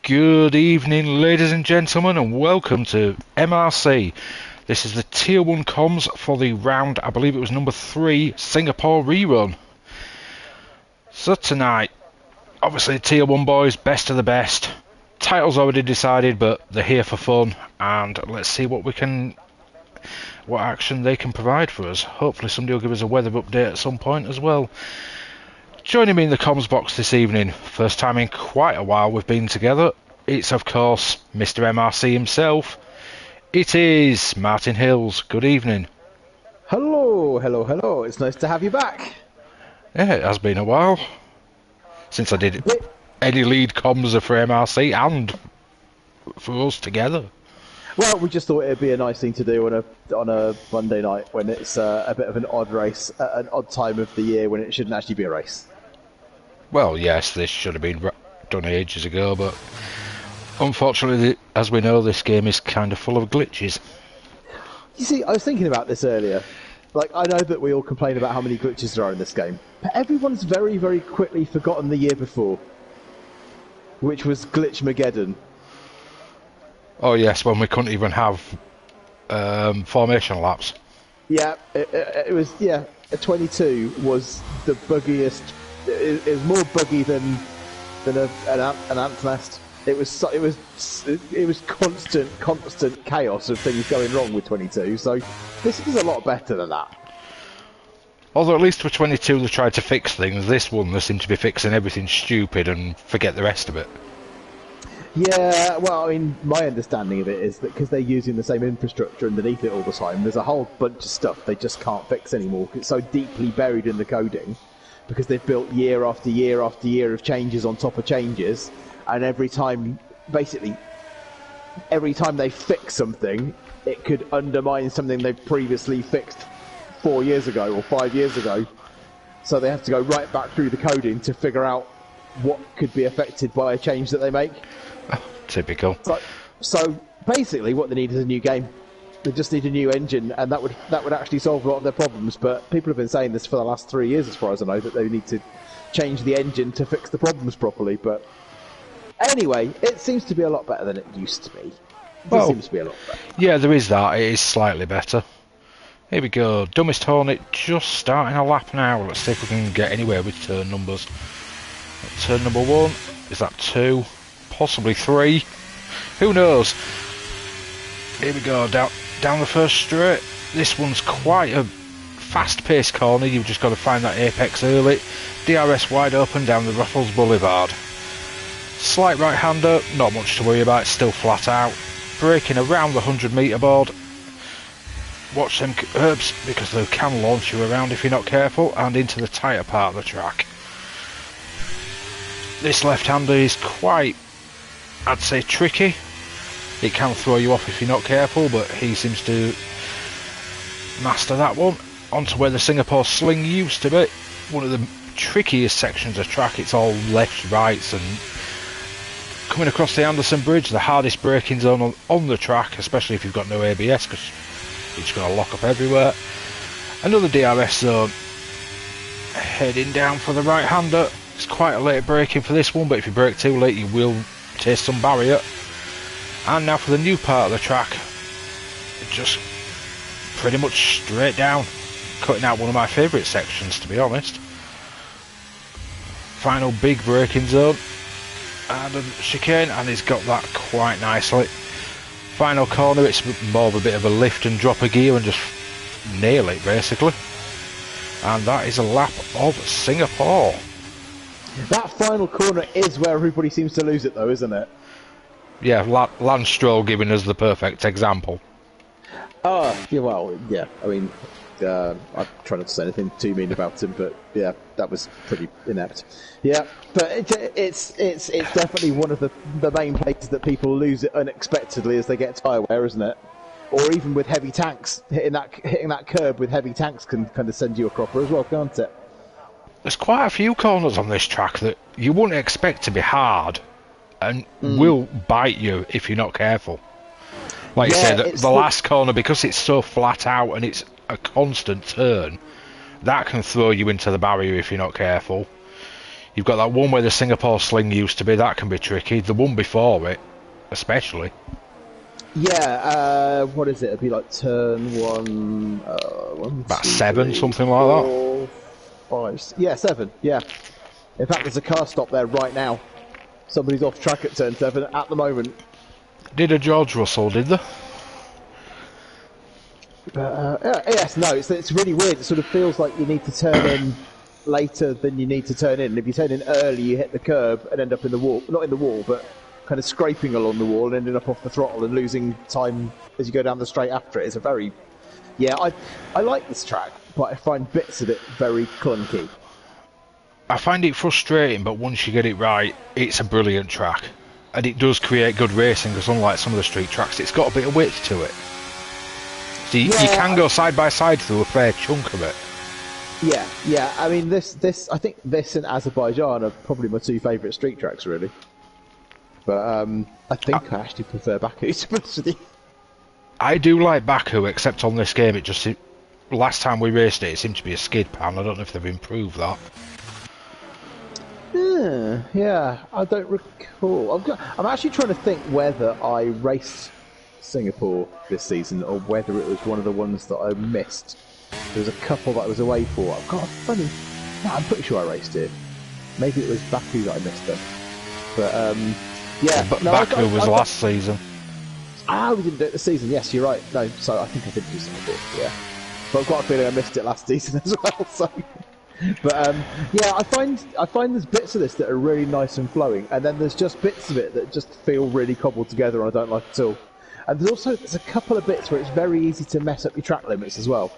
Good evening, ladies and gentlemen, and welcome to MRC. This is the Tier 1 comms for the round, I believe it was number 3, Singapore rerun. So tonight, obviously Tier 1 boys, best of the best. Title's already decided, but they're here for fun, and let's see what action they can provide for us. Hopefully somebody will give us a weather update at some point as well. Joining me in the comms box this evening, first time in quite a while we've been together, it's of course Mr. MRC himself. It is Martin Hills. Good evening. Hello, hello, hello. It's nice to have you back. Yeah, it has been a while since I did any lead comms for MRC and for us together. Well, we just thought it'd be a nice thing to do on a Monday night when it's a bit of an odd race at an odd time of the year when it shouldn't actually be a race. Well, yes, this should have been done ages ago, but unfortunately, as we know, this game is kind of full of glitches. You see, I was thinking about this earlier. Like, I know that we all complain about how many glitches there are in this game, but everyone's very, very quickly forgotten the year before, which was Glitchmageddon. Oh yes, when we couldn't even have formation laps. Yeah, it was. Yeah, 22 was the buggiest. It was more buggy than an ant's nest. It was constant chaos of things going wrong with 22. So this is a lot better than that. Although at least for 22 they tried to fix things. This one they seem to be fixing everything stupid and forget the rest of it. Yeah, well, I mean, my understanding of it is that because they're using the same infrastructure underneath it all the time, there's a whole bunch of stuff they just can't fix anymore. It's so deeply buried in the coding because they've built year after year after year of changes on top of changes, and every time they fix something, it could undermine something they've previously fixed 4 years ago or 5 years ago. So they have to go right back through the coding to figure out what could be affected by a change that they make. Typical. So basically what they need is a new game. They just need a new engine, and that would actually solve a lot of their problems. But people have been saying this for the last 3 years, as far as I know, that they need to change the engine to fix the problems properly. But anyway, it seems to be a lot better than it used to be. It seems to be a lot better. Yeah, there is that. It is slightly better. Here we go. Dumbest Hornet just starting a lap now. Let's see if we can get anywhere with turn numbers. Turn number 1. Is that 2? Possibly 3. Who knows? Here we go. Down the first straight. This one's quite a fast-paced corner. You've just got to find that apex early. DRS wide open down the Ruffles Boulevard. Slight right-hander. Not much to worry about. It's still flat out. Braking around the 100-metre board. Watch them curbs because they can launch you around if you're not careful, and into the tighter part of the track. This left-hander is quite, I'd say, tricky. It can throw you off if you're not careful, but he seems to master that one. Onto where the Singapore Sling used to be. One of the trickiest sections of track. It's all lefts, rights, and coming across the Anderson Bridge, the hardest braking zone on the track, especially if you've got no ABS, because it's going to lock up everywhere. Another DRS zone. Heading down for the right-hander. It's quite a late braking for this one, but if you brake too late you will taste some barrier. And now for the new part of the track, just pretty much straight down, cutting out one of my favourite sections, to be honest. Final big braking zone and a chicane, and he's got that quite nicely. Final corner, it's more of a bit of a lift and drop a gear and just nail it basically. And that is a lap of Singapore. That final corner is where everybody seems to lose it, though, isn't it? Yeah, Lance Stroll giving us the perfect example. Yeah, well, yeah. I mean, I try not to say anything too mean about him, but yeah, that was pretty inept. Yeah, but it's definitely one of the main places that people lose it unexpectedly as they get tyre wear, isn't it? Or even with heavy tanks, hitting that curb with heavy tanks can kind of send you a cropper as well, can't it? There's quite a few corners on this track that you wouldn't expect to be hard and will bite you if you're not careful. Like you say, the last corner, because it's so flat out and it's a constant turn, that can throw you into the barrier if you're not careful. You've got that one where the Singapore sling used to be. That can be tricky. The one before it, especially. Yeah, what is it? It'd be like turn one, About two, 7, three, something like that. 4, 5, yeah, 7, yeah. In fact, there's a car stop there right now. Somebody's off track at turn 7 at the moment. Did a George Russell, did they? Yes, no, it's really weird. It sort of feels like you need to turn in later than you need to turn in. And if you turn in early, you hit the curb and end up in the wall. Not in the wall, but kind of scraping along the wall and ending up off the throttle and losing time as you go down the straight after it. It's a very... Yeah, I like this track, but I find bits of it very clunky. I find it frustrating, but once you get it right, it's a brilliant track. And it does create good racing, because unlike some of the street tracks, it's got a bit of width to it. So you can go side by side through a fair chunk of it. Yeah. I mean, I think this and Azerbaijan are probably my 2 favourite street tracks, really. But I think I actually prefer Baku, to be honest with you. I do like Baku, except on this game, last time we raced it, it seemed to be a skid pan. I don't know if they've improved that. Yeah, I don't recall. I'm actually trying to think whether I raced Singapore this season or whether it was one of the ones that I missed. There was a couple that I was away for. I've got a funny... No, I'm pretty sure I raced it. Maybe it was Baku that I missed them. But, yeah. But no, Baku was last season. We didn't do it this season. Yes, you're right. No, so I think I did do Singapore, yeah. But I've got a feeling I missed it last season as well, so... But yeah, I find there's bits of this that are really nice and flowing, and then there's just bits of it that just feel really cobbled together and I don't like at all. And there's a couple of bits where it's very easy to mess up your track limits as well.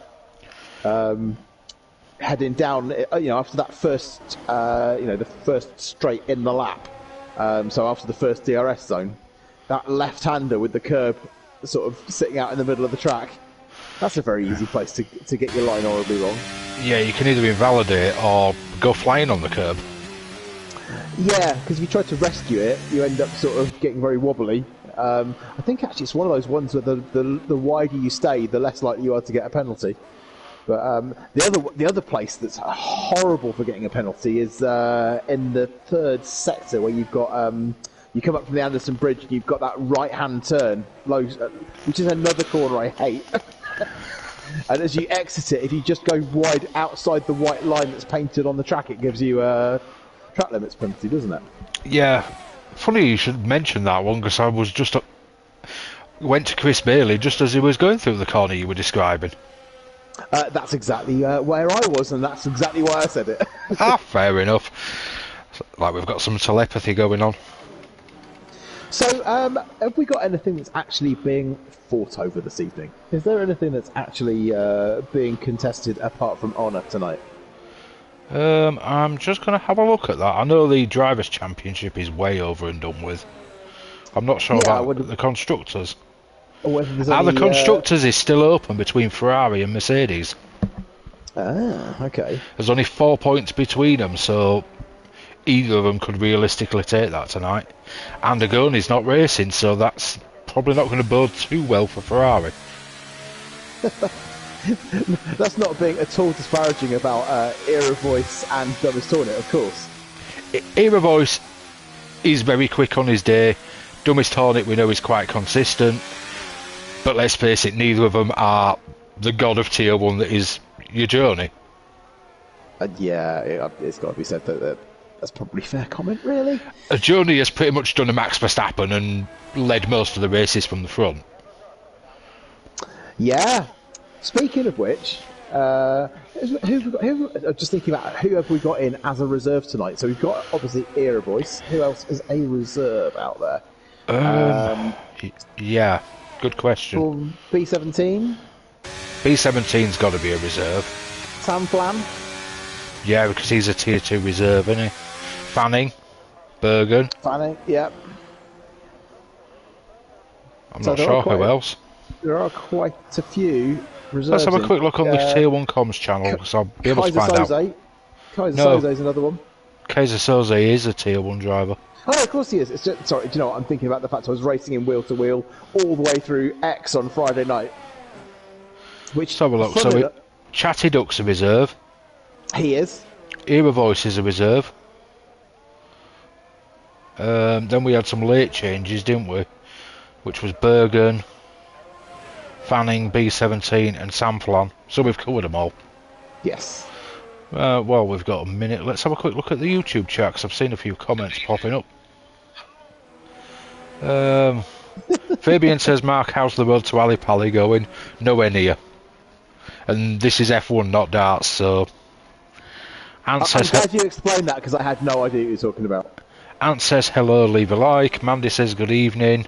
Heading down, after that first, the first straight in the lap. So after the first DRS zone, that left-hander with the curb sort of sitting out in the middle of the track. That's a very easy place to get your line horribly wrong. Yeah, you can either invalidate or go flying on the curb. Yeah, because if you try to rescue it, you end up sort of getting very wobbly. I think actually it's one of those ones where the wider you stay, the less likely you are to get a penalty. But the other place that's horrible for getting a penalty is in the third sector where you've got you come up from the Anderson Bridge and you've got that right-hand turn, which is another corner I hate. And as you exit it, if you just go wide outside the white line that's painted on the track, it gives you a track limits penalty, doesn't it? Yeah. Funny you should mention that one, because I was just went to Chris Bailey just as he was going through the corner you were describing. That's exactly where I was, and that's exactly why I said it. Fair enough. Like we've got some telepathy going on. So, have we got anything that's actually being fought over this evening? Is there anything that's actually being contested apart from honour tonight? I'm just going to have a look at that. I know the Drivers' Championship is way over and done with. I'm not sure about the Constructors. The Constructors is still open between Ferrari and Mercedes. Okay. There's only 4 points between them, so either of them could realistically take that tonight. And Agoni's not racing, so that's probably not going to bode too well for Ferrari. That's not being at all disparaging about Era Voice and Dumbest Hornet, of course. Era Voice is very quick on his day. Dumbest Hornet we know is quite consistent. But let's face it, neither of them are the god of Tier 1 that is your journey. Yeah, it's got to be said that that's probably a fair comment, really. A journey has pretty much done a Max Verstappen and led most of the races from the front. Yeah. Speaking of which, just thinking about who have we got in as a reserve tonight? So we've got obviously Era Voice. Who else is a reserve out there? Yeah, good question. B17. B17's got to be a reserve. Sam Flan. Yeah, because he's a Tier 2 reserve, isn't he? Fanning, Bergen. Fanning, yeah. I'm not sure who else. There are quite a few reserves. Let's have a quick look on the Tier 1 comms channel, because I'll be able to find out. Kaiser Soze is another one. Kaiser Soze is a Tier 1 driver. Oh, of course he is. It's just, sorry, do you know what? I'm thinking about the fact I was racing in wheel to wheel all the way through X on Friday night. Let's have a look. So, Chatty Duck's a reserve. He is. Era Voice is a reserve. Then we had some late changes, didn't we? Which was Bergen, Fanning, B17 and Samflon. So we've covered them all. Yes. Well, we've got a minute. Let's have a quick look at the YouTube chat, because I've seen a few comments popping up. Fabian says, Mark, how's the road to Ali Pali going? Nowhere near. And this is F1, not darts, so... I'm glad you explained that, because I had no idea what you were talking about. Ant says, hello, leave a like. Mandy says, good evening.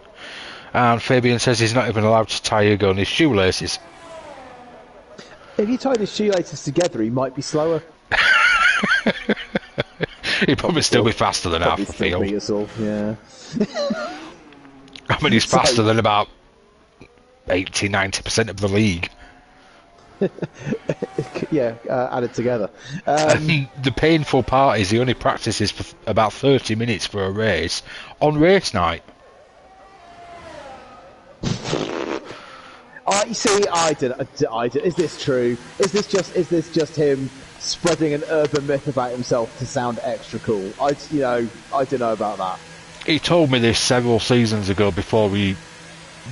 And Fabian says he's not even allowed to tie a gun his shoelaces. If you tied his shoelaces together, he might be slower. He'd probably still be faster than half the field. Yeah. I mean, he's faster than about 80-90% of the league. Yeah, added together. The painful part is he only practices for about 30 minutes for a race on race night. You see, I don't. Is this true? Is this just him spreading an urban myth about himself to sound extra cool? I don't know about that. He told me this several seasons ago before he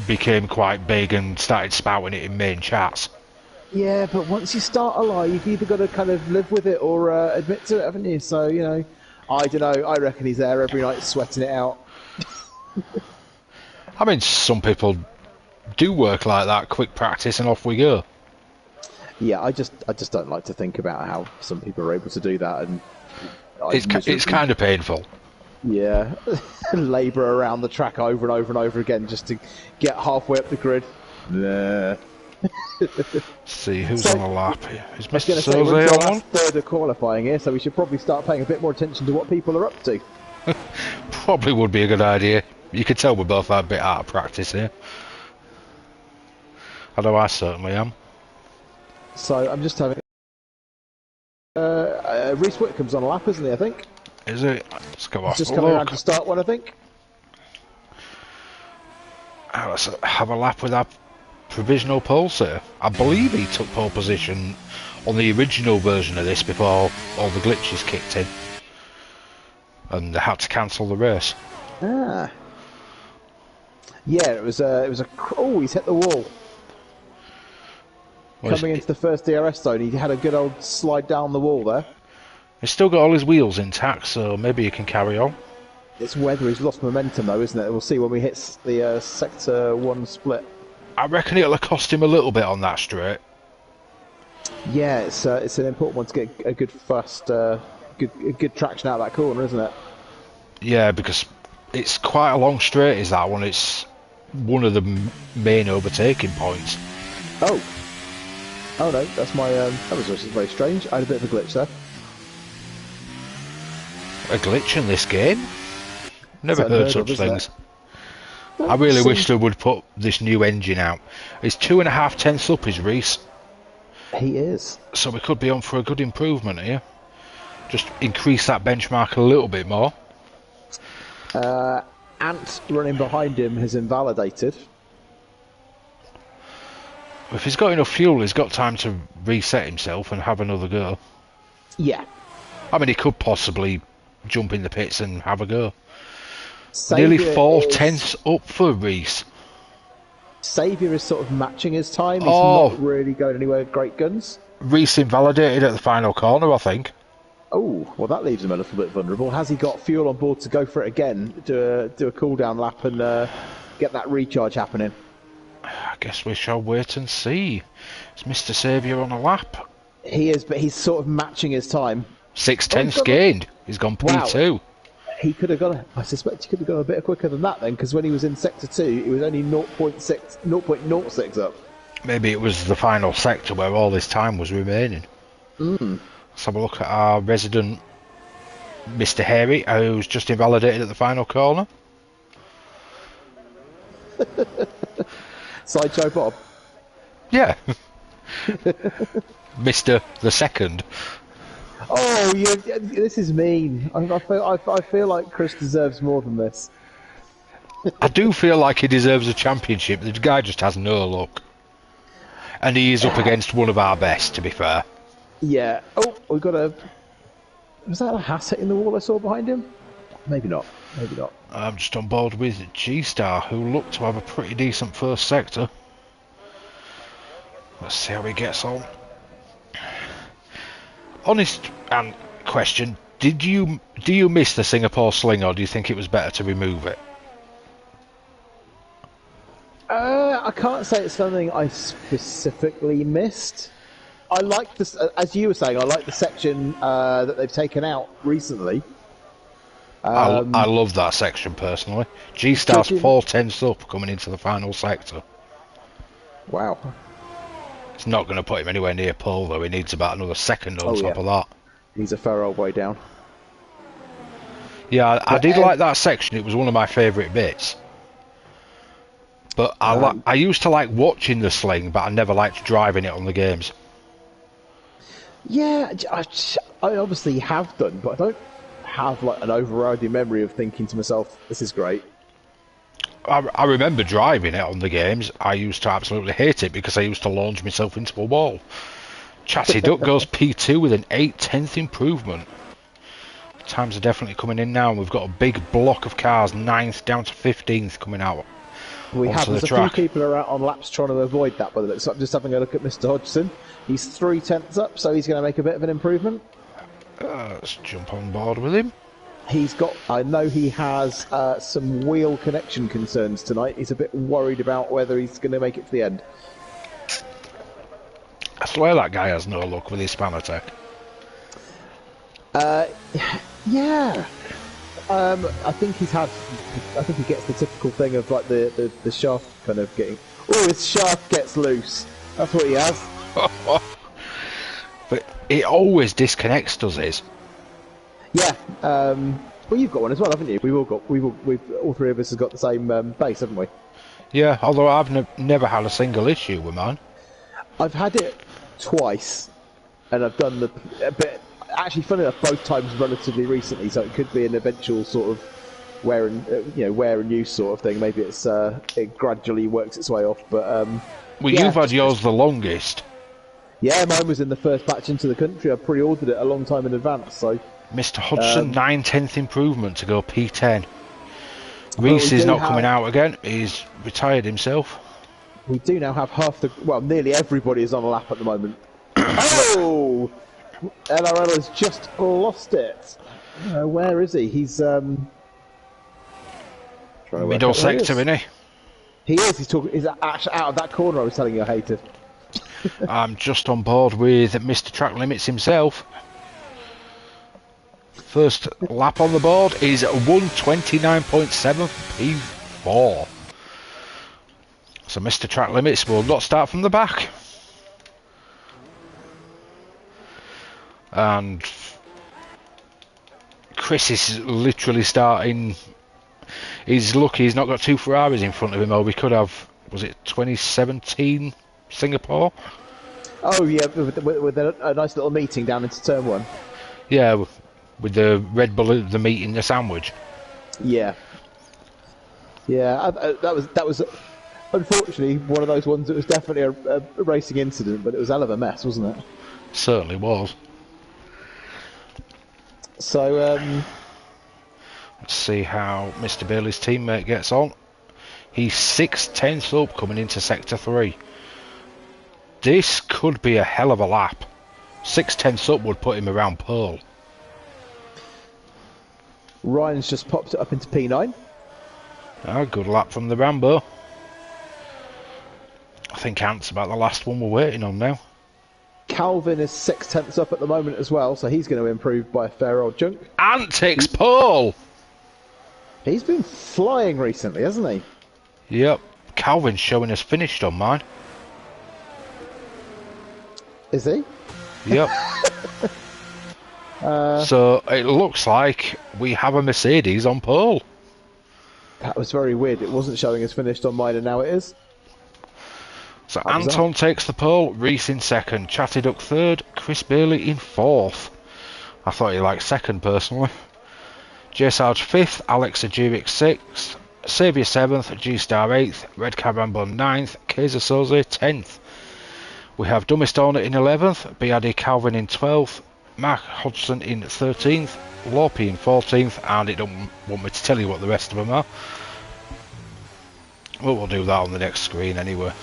became quite big and started spouting it in main chats. Yeah, but once you start a lie, you've either got to kind of live with it or admit to it, haven't you? So, I don't know. I reckon he's there every night sweating it out. I mean, some people do work like that, quick practice and off we go. Yeah, I just don't like to think about how some people are able to do that, and it's kind of painful. Yeah, labour around the track over and over and over again just to get halfway up the grid. Nah. See who's on a lap here. Is Mr. We're Soze on? Third of qualifying here, so we should probably start paying a bit more attention to what people are up to. Probably would be a good idea. You could tell we're both a bit out of practice here. Although I certainly am. So I'm just having. Reese Whitcomb's on a lap, isn't he? I think. Is it? Let's go off. Just coming around to start one, I think. Let's have a lap with our provisional pole sir. I believe he took pole position on the original version of this before all the glitches kicked in, and they had to cancel the race. Ah. Yeah, it was a. Oh, he's hit the wall. Coming into the first DRS zone, he had a good old slide down the wall there. He's still got all his wheels intact, so maybe he can carry on. It's whether he's lost momentum, though, isn't it? We'll see when we hit the Sector 1 split. I reckon it'll cost him a little bit on that straight. Yeah, it's an important one to get a good fast, good traction out of that corner, isn't it? Yeah, because it's quite a long straight, is that one? It's one of the main overtaking points. Oh. Oh no, that's my. That was just very strange. I had a bit of a glitch there. A glitch in this game? Never heard such things. I really wish they would put this new engine out. It's 2.5 tenths up, is Reese. He is. So we could be on for a good improvement here. Just increase that benchmark a little bit more. Ant running behind him has invalidated. If he's got enough fuel, he's got time to reset himself and have another go. Yeah. I mean, he could possibly jump in the pits and have a go. Saviour Nearly 4 tenths up for Reese. Saviour is sort of matching his time. He's not really going anywhere with great guns. Reese invalidated at the final corner, I think. Oh, well, that leaves him a little bit vulnerable. Has he got fuel on board to go for it again? Do a cool down lap and get that recharge happening? I guess we shall wait and see. Is Mr. Saviour on a lap? He is, but he's sort of matching his time. 6 tenths gained. He's gone P2. Wow. He could have gone. I suspect he could have gone a bit quicker than that then, because when he was in Sector 2, he was only 0.06 up. Maybe it was the final sector where all this time was remaining. Let's have a look at our resident Mr. Hairy, who's just invalidated at the final corner. Sideshow Bob. Yeah. Mr. the Second. Oh, this is mean. I feel like Chris deserves more than this. I do feel like he deserves a championship. The guy just has no luck. And he is up against one of our best, to be fair. Yeah. Oh, we got a... Was that a Haas hitting the wall I saw behind him? Maybe not. maybe not. I'm just on board with G-Star, who look to have a pretty decent first sector. Let's see how he gets on. Honest and question: do you miss the Singapore sling, or do you think it was better to remove it? I can't say it's something I specifically missed. I like this, as you were saying. I like the section that they've taken out recently. I love that section personally. G-Star's 4/10 up coming into the final sector. Wow. It's not going to put him anywhere near pole though. He needs about another second on top of that. He's a fair old way down. Yeah, I did like that section. It was one of my favourite bits. But I used to like watching the sling, but I never liked driving it on the games. Yeah, I obviously have done, but I don't have like an overriding memory of thinking to myself, "This is great." I remember driving it on the games. I used to absolutely hate it because I used to launch myself into a wall. Chatty Duck goes P2 with an 8/10 improvement. Times are definitely coming in now, and we've got a big block of cars, 9th down to 15th, coming out. There's a few people are out on laps trying to avoid that, by the way. So I'm just having a look at Mr. Hodgson. He's 3/10 up, so he's going to make a bit of an improvement. Let's jump on board with him. I know he has some wheel connection concerns tonight. He's a bit worried about whether he's going to make it to the end. I swear that guy has no luck with his Spanatech. Yeah. I think he gets the typical thing of like the shaft kind of getting. Oh, his shaft gets loose. That's what he has. But it always disconnects, does it? Yeah. Well, you've got one as well, haven't you? All three of us have got the same base, haven't we? Yeah. Although I've never had a single issue with mine. I've had it twice, and I've done a bit. Actually, funny enough, both times relatively recently, so it could be an eventual sort of wear and use sort of thing. Maybe it gradually works its way off. But you've had yours the longest. Yeah, mine was in the first batch into the country. I pre-ordered it a long time in advance. So Mr. Hodgson, 9/10 improvement to go P10. Reese is not coming out again. He's retired himself. We do now have nearly everybody is on a lap at the moment. Oh! LRL has just lost it. Where is he? He's middle sector, isn't he? He is. He's actually out of that corner I was telling you I hated. I'm just on board with Mr. Track Limits himself. First lap on the board is 129.7 P4. So Mr. Track Limits will not start from the back. And Chris is literally starting. He's lucky he's not got two Ferraris in front of him, or we could have, was it 2017 Singapore? Oh yeah, with a nice little meeting down into turn one. Yeah, with the Red Bull, the meat in the sandwich. Yeah. That was unfortunately one of those ones that was definitely a racing incident, but it was a hell of a mess, wasn't it? Certainly was. So, let's see how Mr. Bailey's teammate gets on. He's 6/10 up coming into Sector 3. This could be a hell of a lap. 6/10 up would put him around pole. Ryan's just popped it up into P9. Good lap from the Rambo. I think Ant's about the last one we're waiting on now. Calvin is 6/10 up at the moment as well, so he's going to improve by a fair old chunk. Ant takes pole! He's been flying recently, hasn't he? Yep. Calvin's showing us finished on mine. Is he? Yep. So it looks like we have a Mercedes on pole. That was very weird. It wasn't showing us finished on mine, and now it is. So Anton takes the pole, Reese in second, Chatty Duck third, Chris Bailey in fourth. I thought he liked second personally. J Sarge fifth, Alex Ajuric sixth, Saviour seventh, G-Star eighth, Red Carambo ninth, Kaiser Soze 10th. We have Dumbest Hornet in 11th, BRD Calvin in 12th, Mark Hodgson in 13th, Lorpe in 14th, and it don't want me to tell you what the rest of them are. Well, we'll do that on the next screen anyway.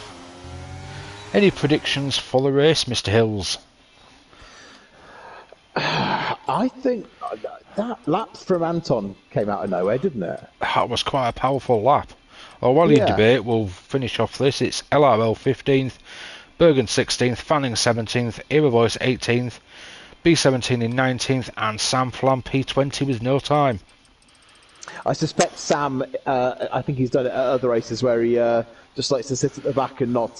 Any predictions for the race, Mr. Hills? I think that lap from Anton came out of nowhere, didn't it? That was quite a powerful lap. Well, while you debate, we'll finish off this. It's LRL 15th, Bergen 16th, Fanning 17th, Era Voice 18th, B17 in 19th, and Sam Flam P20 with no time. I suspect Sam, I think he's done it at other races where he just likes to sit at the back and not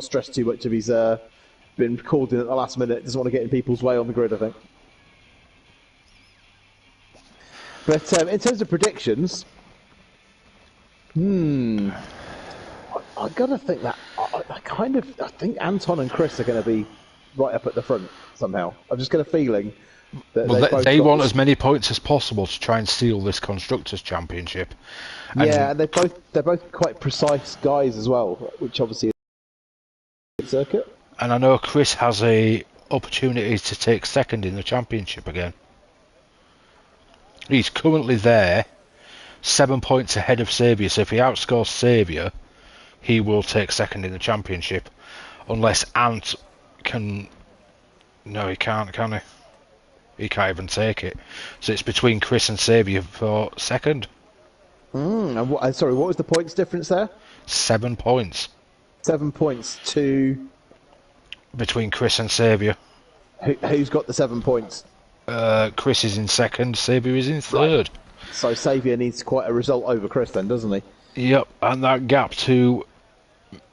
stress too much if he's been called in at the last minute. Doesn't want to get in people's way on the grid, I think. But in terms of predictions, I gotta think that I think Anton and Chris are going to be right up at the front somehow. I've just got a feeling that they want as many points as possible to try and steal this constructors' championship. And they're both quite precise guys as well, which obviously is a circuit. And I know Chris has a opportunity to take second in the championship again. He's currently there, 7 points ahead of Saviour, so if he outscores Saviour, he will take second in the championship. Unless Ant can... No, he can't, can he? He can't even take it. So it's between Chris and Saviour for second. And sorry, what was the points difference there? 7 points. 7 points to... Between Chris and Saviour. Who's got the 7 points? Chris is in second, Saviour is in third. Right. So Saviour needs quite a result over Chris then, doesn't he? Yep, and that gap to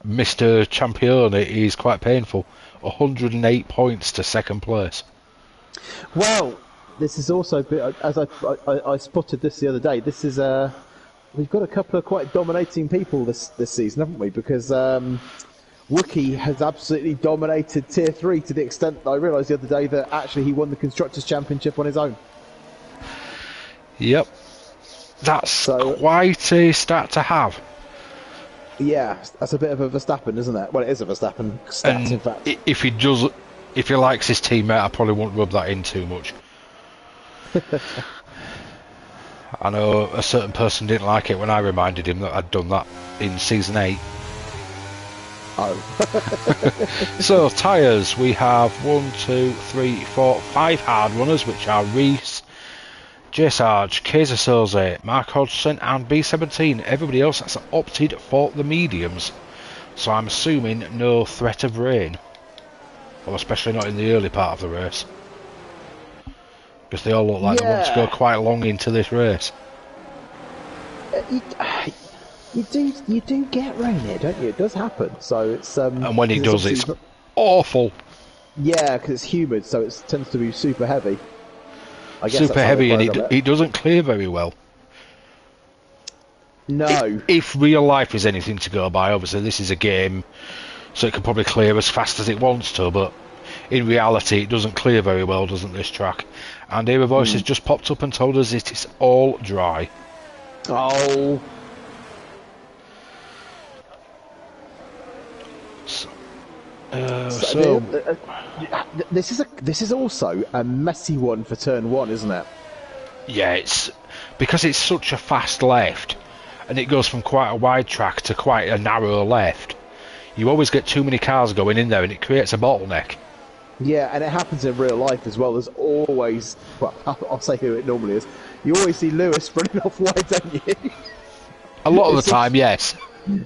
Mr. Champione is quite painful. 108 points to second place. Well, this is also, as I spotted this the other day, this is we've got a couple of quite dominating people this season, haven't we? Because Wookie has absolutely dominated Tier 3 to the extent that I realised the other day that actually he won the Constructors' Championship on his own. Yep. That's quite a stat to have. Yeah, that's a bit of a Verstappen, isn't it? Well, it is a Verstappen stat, in fact. If he likes his teammate, I probably won't rub that in too much. I know a certain person didn't like it when I reminded him that I'd done that in Season 8. Oh. So, tyres, we have 1, 2, 3, 4, 5 hard runners, which are Reese, J Sarge, Kaiser Soze, Mark Hodgson and B17. Everybody else has opted for the mediums. So I'm assuming no threat of rain. Well, especially not in the early part of the race. Because they all look like they want to go quite long into this race. You do get rain here, don't you? It does happen. So it's and when it does, it's awful. Yeah, because it's humid, so it tends to be super heavy. I guess super heavy, and it doesn't clear very well. No. If real life is anything to go by, obviously this is a game, so it can probably clear as fast as it wants to, but in reality it doesn't clear very well, doesn't this track? And Era Voice has just popped up and told us it is all dry. Oh. This is also a messy one for turn 1, isn't it? Yeah, it's because it's such a fast left, and it goes from quite a wide track to quite a narrow left. You always get too many cars going in there, and it creates a bottleneck. Yeah, and it happens in real life as well. There's always, well, I'll say who it normally is. You always see Lewis running off wide, don't you? A lot of the time, yes.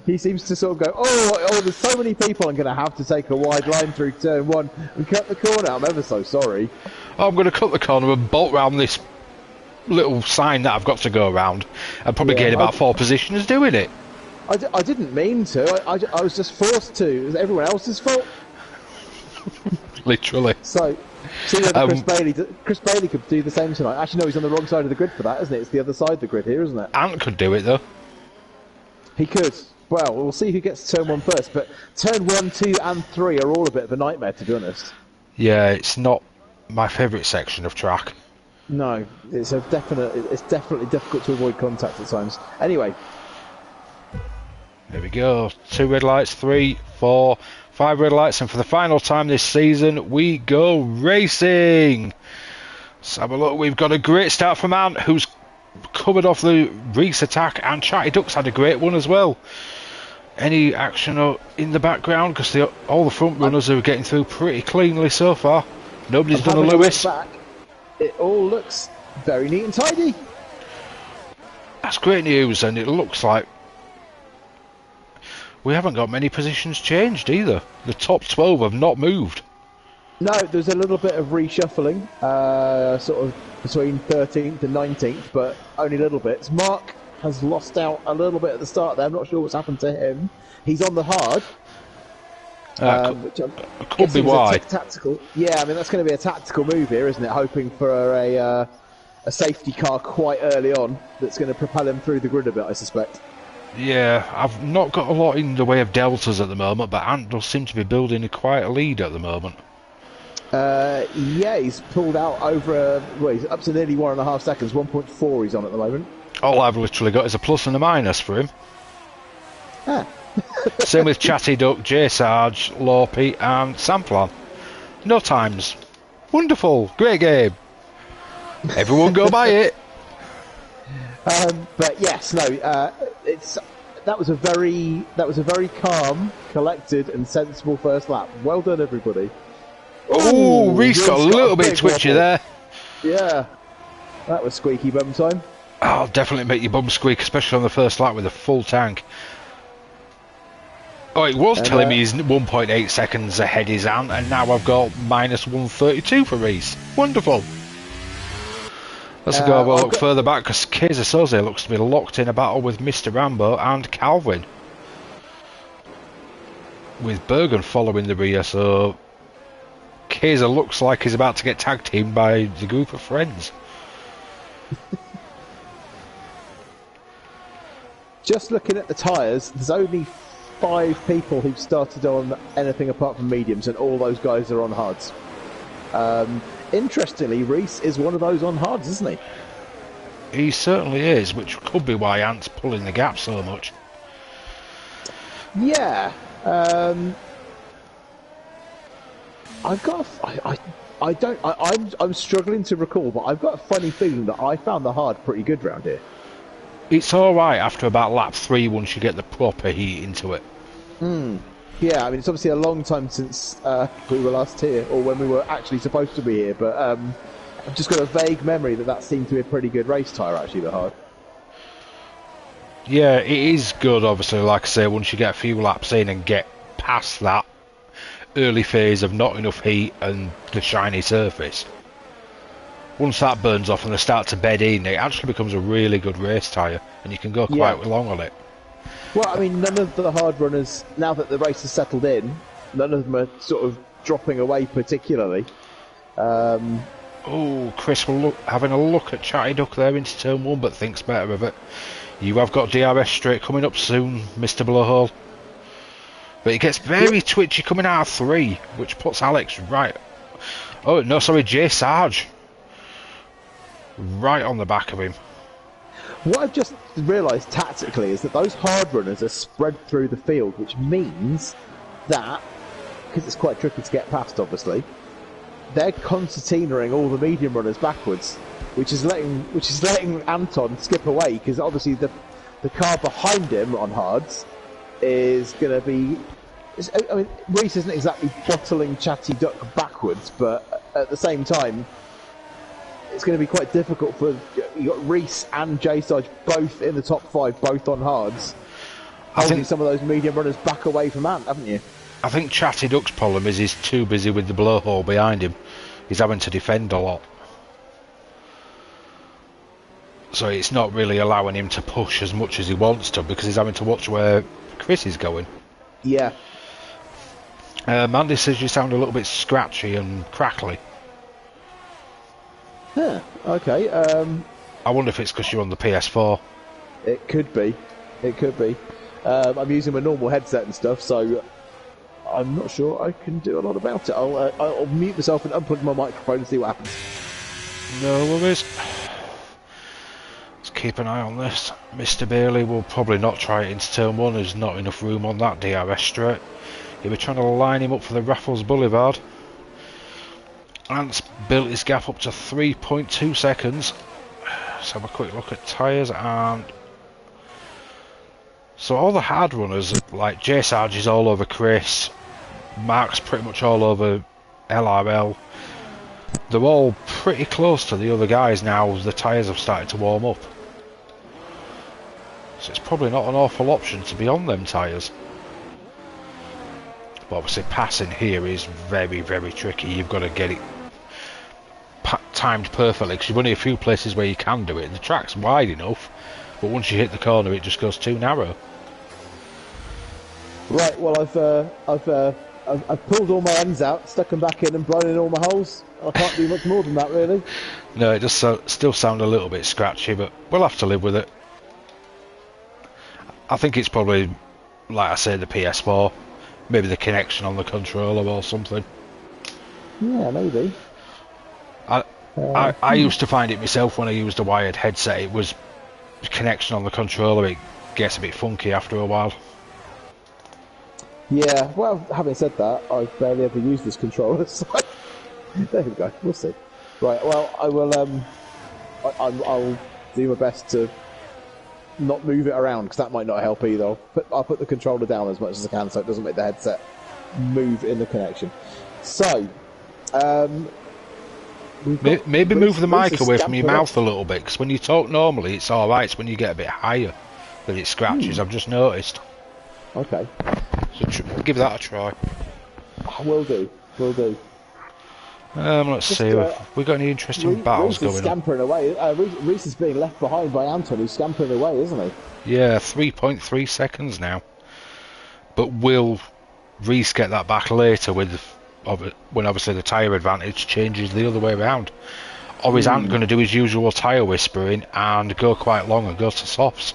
He seems to sort of go, oh, there's so many people, I'm going to have to take a wide line through turn 1 and cut the corner. I'm ever so sorry. I'm going to cut the corner and bolt round this little sign that I've got to go around and probably gain about 4 positions doing it. I didn't mean to. I was just forced to. It was everyone else's fault. Literally. So Chris Bailey could do the same tonight. Actually, no, he's on the wrong side of the grid for that, isn't it? It's the other side of the grid here, isn't it? Ant could do it, though. He could. Well, we'll see who gets to turn 1 first, but turn 1, 2 and 3 are all a bit of a nightmare, to be honest. Yeah, it's not my favourite section of track. No, it's definitely difficult to avoid contact at times. Anyway. There we go. 2 red lights, 3, 4, 5 red lights, and for the final time this season, we go racing. Let's have a look. We've got a great start from Ant, who's covered off the Reese attack, and Chatty Duck's had a great one as well. Any action in the background? Because all the front runners are getting through pretty cleanly so far. Nobody's done a Lewis. It all looks very neat and tidy. That's great news, and it looks like we haven't got many positions changed either. The top 12 have not moved. No, there's a little bit of reshuffling, sort of between 13th and 19th, but only little bits. Mark has lost out a little bit at the start there. I'm not sure what's happened to him. He's on the hard. Which could be why. Tactical. Yeah, I mean, that's going to be a tactical move here, isn't it? Hoping for a safety car quite early on that's going to propel him through the grid a bit, I suspect. Yeah, I've not got a lot in the way of deltas at the moment, but Ant does seem to be building quite a lead at the moment. Yeah, he's pulled out over, he's up to nearly 1.5 seconds, 1.4 he's on at the moment. All I've literally got is a plus and a minus for him. Ah. Same with Chatty Duck, J Sarge, Lorpy and Samplan. No times. Wonderful, great game. Everyone go buy it. But yes, no, that was a very calm, collected and sensible first lap. Well done, everybody. Oh, Reese got a little bit twitchy wobble there. Yeah, that was squeaky bum time. I'll definitely make your bum squeak, especially on the first lap with a full tank. Oh, it was telling me he's 1.8 seconds ahead his Ant, and now I've got minus 132 for Reese. Wonderful. Let's go have a look further back, because Kaiser Soze looks to be locked in a battle with Mr. Rambo and Calvin, with Bergen following the rear, so Kaiser looks like he's about to get tag teamed by the group of friends. Just looking at the tyres, there's only 5 people who've started on anything apart from mediums, and all those guys are on hards. Interestingly, Reese is one of those on hards, isn't he? He certainly is, which could be why Ant's pulling the gap so much. Yeah. I'm struggling to recall, but I've got a funny feeling that I found the hard pretty good round here. It's alright after about lap 3 once you get the proper heat into it. Yeah, I mean, it's obviously a long time since we were last here, or when we were actually supposed to be here, but I've just got a vague memory that seemed to be a pretty good race tyre, actually, the hard. Yeah, it is good, obviously, like I say, once you get a few laps in and get past that early phase of not enough heat and the shiny surface. Once that burns off and they start to bed in, it actually becomes a really good race tyre, and you can go quite long on it. Well, I mean, none of the hard runners, now that the race has settled in, none of them are sort of dropping away particularly. Oh, Chris will having a look at Chatty Duck there into turn 1, but thinks better of it. You have got DRS straight coming up soon, Mr. Blowhole. But it gets very twitchy coming out of 3, which puts Alex right... Oh, no, sorry, J Sarge. Right on the back of him. What I've just realised tactically is that those hard runners are spread through the field, which means that, because it's quite tricky to get past, obviously, they're concertinaing all the medium runners backwards, which is letting Anton skip away, because obviously the car behind him on hards is going to be... I mean, Reese isn't exactly bottling Chatty Duck backwards, but at the same time, it's going to be quite difficult for... You got Reese and J Sarge both in the top 5, both on hards. I think some of those medium runners back away from Ant, haven't you? I think Chatty Duck's problem is he's too busy with the blowhole behind him. He's having to defend a lot. So it's not really allowing him to push as much as he wants to, because he's having to watch where Chris is going. Yeah. Mandy says you sound a little bit scratchy and crackly. Huh, okay. I wonder if it's because you're on the PS4. It could be. It could be. I'm using my normal headset and stuff, so I'm not sure I can do a lot about it. I'll mute myself and unplug my microphone and see what happens. No worries. Let's keep an eye on this. Mr. Bailey will probably not try it into turn 1, there's not enough room on that DRS straight. He'll be trying to line him up for the Raffles Boulevard. Ant's built his gap up to 3.2 seconds. Let's have a quick look at tyres. And so all the hard runners, like J Sarge is all over Chris, Mark's pretty much all over LRL. They're all pretty close to the other guys now as the tyres have started to warm up. So it's probably not an awful option to be on them tyres. But obviously passing here is very, very tricky. You've got to get it timed perfectly because you've only a few places where you can do it. The track's wide enough, but once you hit the corner it just goes too narrow. Right, well I've pulled all my ends out, stuck them back in and blown in all my holes. I can't do much more than that really. No, it does still sound a little bit scratchy, but we'll have to live with it. I think it's probably, like I say, the PS4. Maybe the connection on the controller or something. Yeah, maybe. I used to find it myself when I used a wired headset. It was the connection on the controller. It gets a bit funky after a while. Yeah, well, having said that, I've barely ever used this controller, so there we go. We'll see. Right, well, I will. I'll do my best to not move it around because that might not help either. I'll put the controller down as much as I can so it doesn't make the headset move in the connection. So, maybe move the mic away from your mouth a little bit because when you talk normally it's alright. It's when you get a bit higher that it scratches. I've just noticed. Okay. So give that a try. I will do. Let's see. We got any interesting battles going on? Scampering away. Reese is being left behind by Anton, who's scampering away, isn't he? Yeah, 3.3 seconds now. But will Reese get that back later when obviously the tyre advantage changes the other way around? Or is Ant going to do his usual tyre whispering and go quite long and go to softs?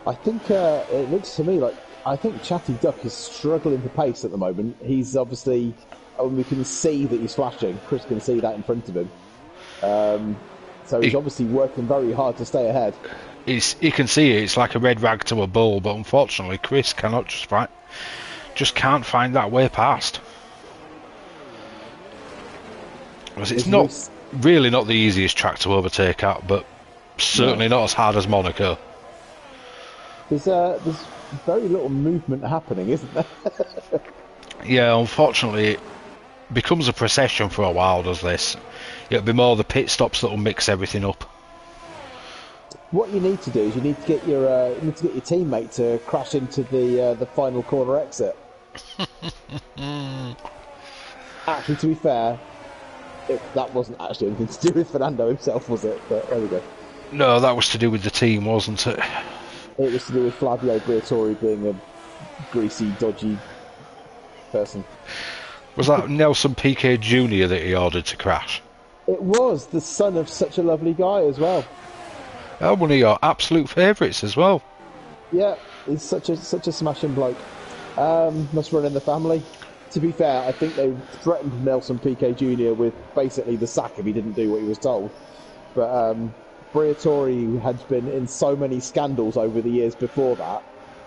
I think it looks to me like I think Chatty Duck is struggling for pace at the moment. He's obviously, we can see that he's flashing. Chris can see that in front of him. So he's obviously working very hard to stay ahead. You can see it. It's like a red rag to a bull, but unfortunately Chris cannot just can't find that way past. Because it's not really not the easiest track to overtake at, but certainly not as hard as Monaco. There's very little movement happening, isn't there? Yeah, unfortunately it becomes a procession for a while, does this? It'll be more the pit stops that will mix everything up. What you need to do is you need to get your teammate to crash into the final corner exit. Actually, to be fair, that wasn't actually anything to do with Fernando himself, was it? But there we go. No, that was to do with the team, wasn't it? It was to do with Flavio Briatore being a greasy, dodgy person. Was that Nelson Piquet Jr. that he ordered to crash? It was, the son of such a lovely guy as well. Oh, one of your absolute favourites as well. Yeah, he's such a smashing bloke. Must run in the family. To be fair, I think they threatened Nelson Piquet Jr. with basically the sack if he didn't do what he was told. But Briatore had been in so many scandals over the years before that.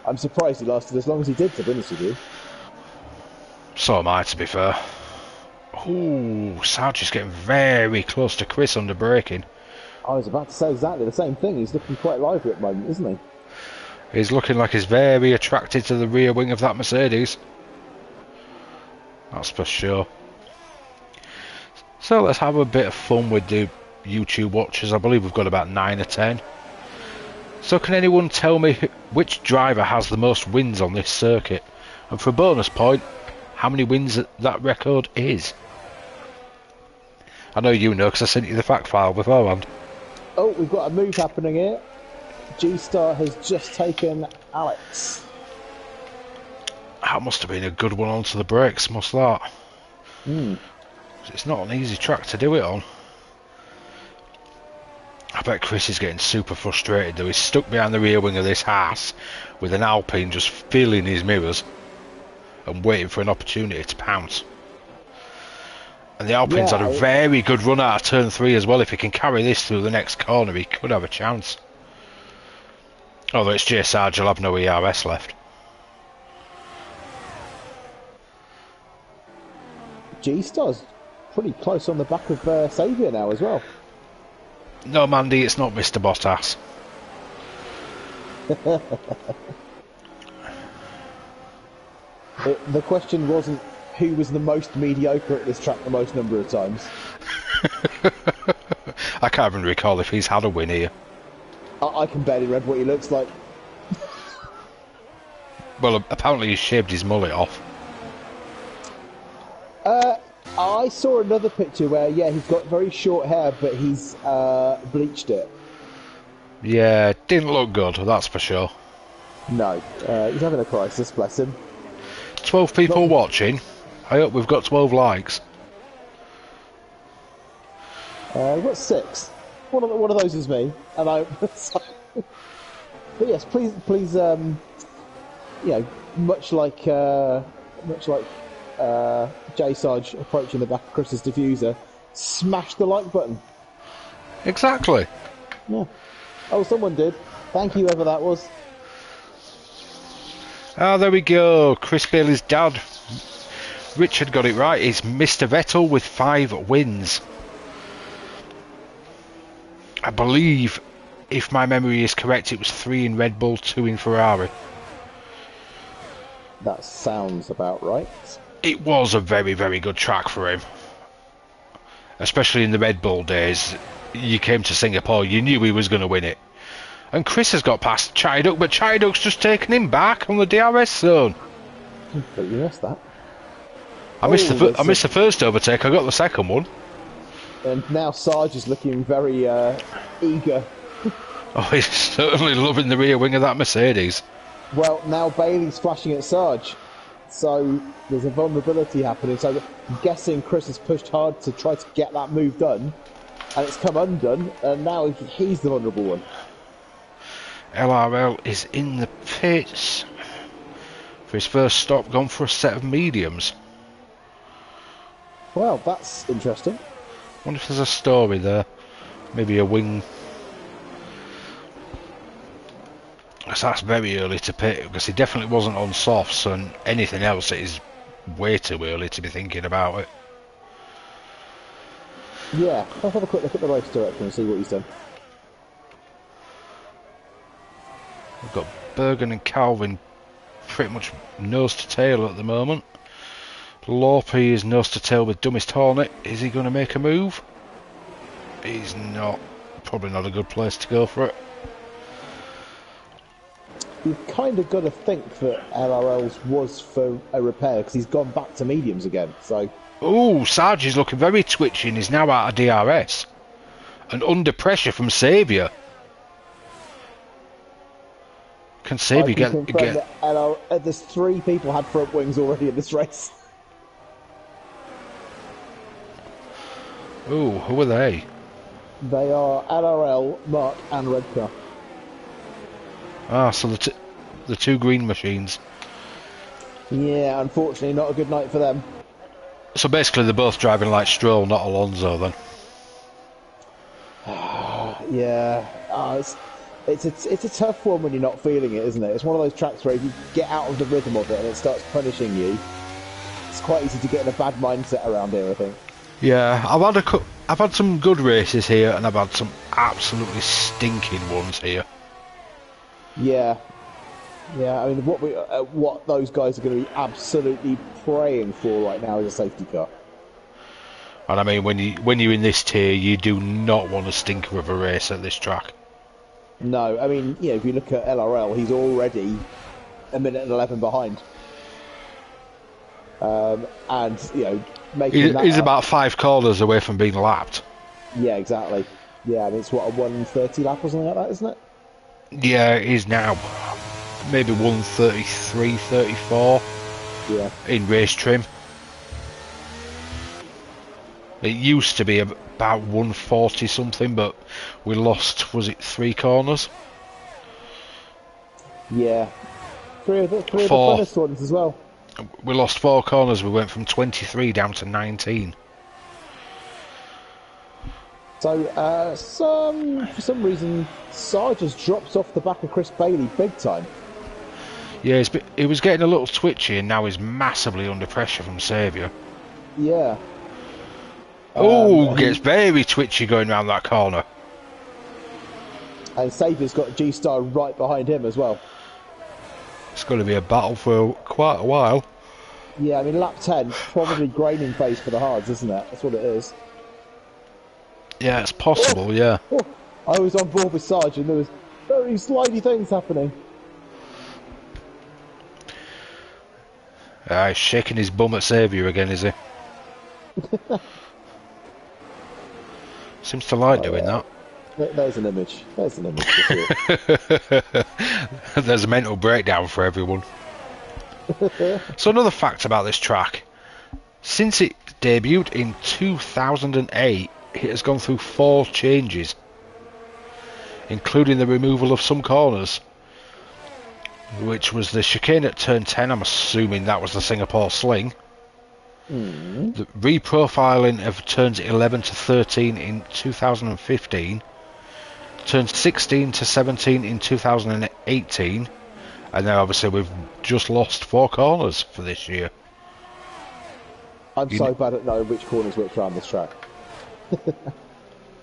I'm surprised he lasted as long as he did, to be honest with you. So am I, to be fair. Ooh, Sarge is getting very close to Chris under braking. I was about to say exactly the same thing. He's looking quite lively at the moment, isn't he? He's looking like he's very attracted to the rear wing of that Mercedes. That's for sure. So let's have a bit of fun with the YouTube watchers. I believe we've got about 9 or 10. So can anyone tell me which driver has the most wins on this circuit? And for a bonus point, how many wins that record is? I know you know because I sent you the fact file beforehand. Oh, we've got a move happening here. G-Star has just taken Alex. That must have been a good one onto the brakes, must that? It's not an easy track to do it on. I bet Chris is getting super frustrated though. He's stuck behind the rear wing of this Haas with an Alpine just filling his mirrors and waiting for an opportunity to pounce. And the Alpine's had a Yeah, very good run out of turn 3 as well. If he can carry this through the next corner, he could have a chance. Although it's J Sarge, he'll have no ERS left. G-Star's pretty close on the back of Saviour now as well. No, Mandy, it's not Mr. Bottas. The question wasn't who was the most mediocre at this track the most number of times. I can't even recall if he's had a win here. I can barely read what he looks like. Well, apparently he's shaved his mullet off. I saw another picture where, yeah, he's got very short hair, but he's bleached it. Yeah, didn't look good, that's for sure. No, he's having a crisis, bless him. 12 people watching. I hope we've got 12 likes. We've got 6. One of those is me, and I. So, but yes, please, you know, much like J Sarge approaching the back of Chris's diffuser, smash the like button. Exactly. Yeah. Oh, someone did. Thank you, whoever that was. Ah, there we go. Chris Bailey's dad. Richard got it right. It's Mr. Vettel with 5 wins. I believe, if my memory is correct, it was 3 in Red Bull, 2 in Ferrari. That sounds about right. It was a very, very good track for him. Especially in the Red Bull days. You came to Singapore, you knew he was going to win it. And Chris has got past Chiduk, but Chiduk's just taken him back on the DRS zone. Completely missed that. I missed the first overtake, I got the second one. And now Sarge is looking very eager. Oh, he's certainly loving the rear wing of that Mercedes. Well, now Bailey's flashing at Sarge. So there's a vulnerability happening. So I'm guessing Chris has pushed hard to try to get that move done. And it's come undone. And now he's the vulnerable one. LRL is in the pits. For his first stop, gone for a set of mediums. Well, that's interesting. Wonder if there's a story there. Maybe a wing. Because that's very early to pit, because he definitely wasn't on softs, and anything else it is way too early to be thinking about it. Yeah, let's have a quick look at the race director and see what he's done. We've got Bergen and Calvin pretty much nose to tail at the moment. Lorpe is nose to tail with Dummist Hornet. Is he going to make a move? He's not. Probably not a good place to go for it. You've kind of got to think that LRL's was for a repair, because he's gone back to mediums again, so... Ooh, Sarge is looking very twitchy and is now out of DRS. And under pressure from Saviour. Can Saviour get... that there's 3 people had front wings already in this race. Ooh, who are they? They are LRL, Mark and Redcar. Ah, so the 2 green machines. Yeah, unfortunately not a good night for them. So basically they're both driving like Stroll, not Alonso then. Yeah, it's a tough one when you're not feeling it, isn't it? It's one of those tracks where if you get out of the rhythm of it and it starts punishing you, it's quite easy to get in a bad mindset around here, I think. Yeah, I've had some good races here, and I've had some absolutely stinking ones here. Yeah, I mean, what those guys are going to be absolutely praying for right now is a safety car. And I mean, when you're in this tier, you do not want a stinker of a race at this track. No, I mean, yeah, if you look at LRL, he's already a minute and 11 behind. And, you know, he's about 5 corners away from being lapped. Yeah, exactly. Yeah, and it's what, a 130 lap or something like that, isn't it? Yeah, it is now. Maybe 133, 34. Yeah. In race trim. It used to be about 140 something, but we lost, was it 3 corners? Yeah. Three of the funnest ones as well. We lost 4 corners, we went from 23 down to 19. So, for some reason, Sarge has dropped off the back of Chris Bailey big time. Yeah, he was getting a little twitchy, and now he's massively under pressure from Saviour. Yeah. Oh, gets very twitchy going around that corner. And Saviour's got G-Star right behind him as well. It's going to be a battle for quite a while. Yeah, I mean, lap 10, probably graining phase for the hards, isn't it? That's what it is. Yeah, it's possible, yeah. Oh, I was on board with Sarge, and there was very slidey things happening. He's shaking his bum at Saviour again, is he? Seems to like doing that. There's an image. There's an image for sure. There's a mental breakdown for everyone. So another fact about this track. Since it debuted in 2008, it has gone through 4 changes, including the removal of some corners, which was the chicane at turn 10, I'm assuming that was the Singapore sling. The reprofiling of turns 11 to 13 in 2015, turns 16 to 17 in 2018, and then obviously we've just lost 4 corners for this year. I'm so bad at knowing which corners which around this track.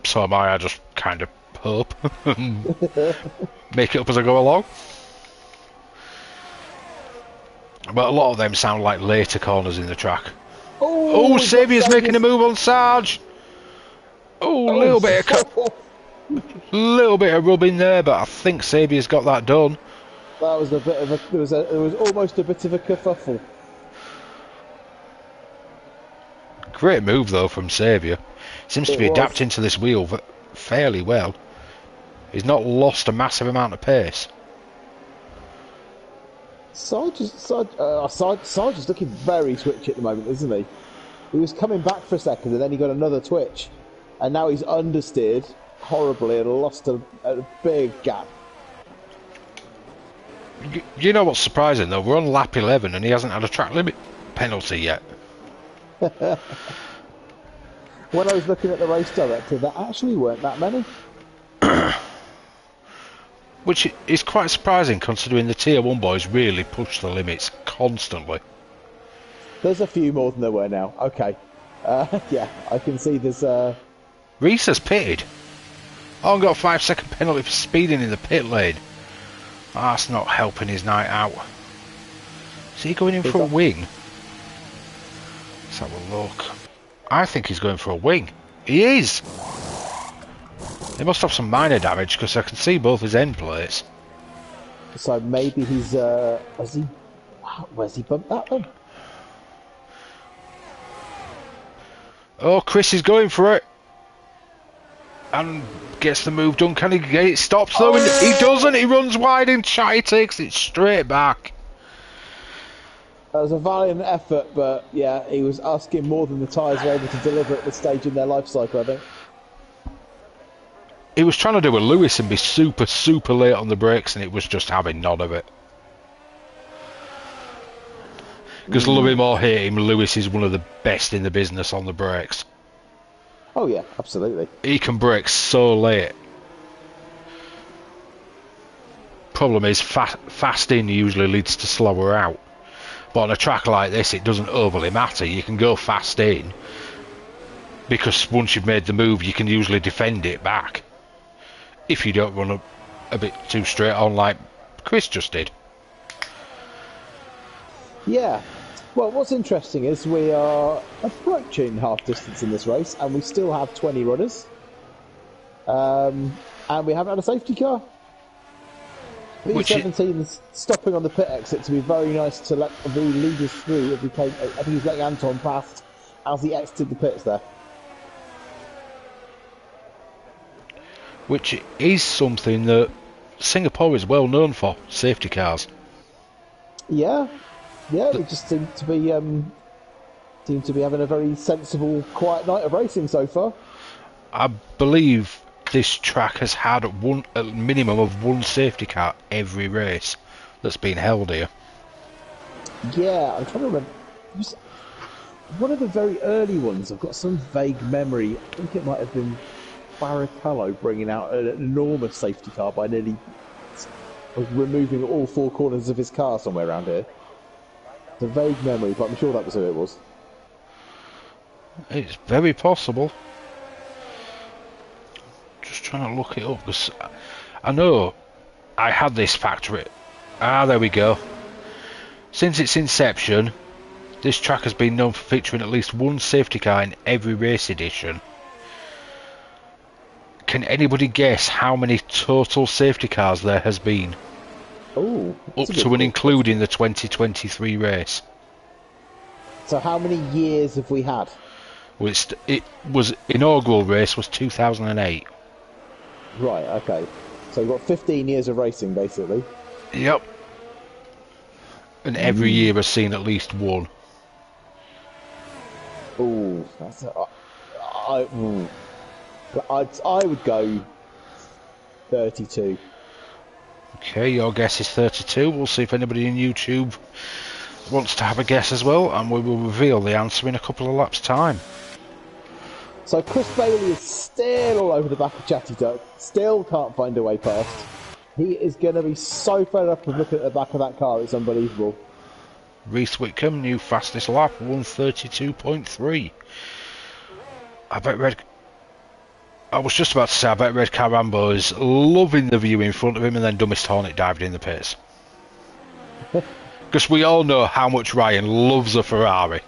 So am I just kind of hope. Make it up as I go along. But a lot of them sound like later corners in the track. Oh, Saviour's making a move on Sarge. Oh, a little bit of rubbing there, but I think Saviour's got that done. That was a bit of a. There was almost a bit of a kerfuffle. Great move though from Saviour. Seems to be adapting to this wheel fairly well. He's not lost a massive amount of pace. Sarge is looking very twitchy at the moment, isn't he? He was coming back for a second and then he got another twitch. And now he's understeered horribly and lost a big gap. You know what's surprising though? We're on lap 11 and he hasn't had a track limit penalty yet. When I was looking at the race director, there actually weren't that many. Which is quite surprising considering the Tier 1 boys really push the limits constantly. There's a few more than there were now. Okay. Yeah, I can see there's... Reese has pitted. Oh, and got a 5-second penalty for speeding in the pit lane. Oh, that's not helping his night out. Is he going in for a wing? Let's have a look. I think he's going for a wing. He is! He must have some minor damage because I can see both his end plates. So maybe he's... Where's he bumped that then? Oh, Chris is going for it. And gets the move done. Can he get it stopped though? Oh! He doesn't. He runs wide and Chatty takes it straight back. That was a valiant effort, but yeah, he was asking more than the tyres were able to deliver at this stage in their life cycle, I think. He was trying to do a Lewis and be super, super late on the brakes, and it was just having none of it. Because love him or hate him, Lewis is one of the best in the business on the brakes. Oh yeah, absolutely. He can brake so late. Problem is, fast in usually leads to slower out. But on a track like this, it doesn't overly matter. You can go fast in, because once you've made the move, you can usually defend it back. If you don't run a bit too straight on like Chris just did. Yeah. Well, what's interesting is we are approaching half distance in this race, and we still have 20 runners. And we haven't had a safety car. B17's stopping on the pit exit to be very nice to let the leaders through. I think he's letting Anton past as he exited the pits there. Which is something that Singapore is well known for, safety cars. Yeah. Yeah, we just seem to be having a very sensible, quiet night of racing so far. I believe this track has had a minimum of one safety car every race that's been held here. Yeah, I'm trying to remember. It was one of the very early ones. I've got some vague memory. I think it might have been Barrichello bringing out an enormous safety car by nearly removing all four corners of his car somewhere around here. It's a vague memory, but I'm sure that was who it was. It's very possible. Just trying to look it up because I know I had this factory. There we go. Since its inception, this track has been known for featuring at least one safety car in every race edition. Can anybody guess how many total safety cars there has been? Oh, up to and including the 2023 race. So how many years have we had? Well, it was inaugural race was 2008. Right, okay. So we've got 15 years of racing, basically. Yep. And every year has seen at least one. Ooh, that's I would go 32. Okay, your guess is 32. We'll see if anybody in YouTube wants to have a guess as well, and we will reveal the answer in a couple of laps' time. So Chris Bailey is still all over the back of Chatty Duck, still can't find a way past. He is going to be so fed up with looking at the back of that car, it's unbelievable. Reese Whitcomb, new fastest lap, 132.3. I was just about to say, I bet Red Car Rambo is loving the view in front of him, and then Dumbest Hornet dived in the pits. Because we all know how much Ryan loves a Ferrari.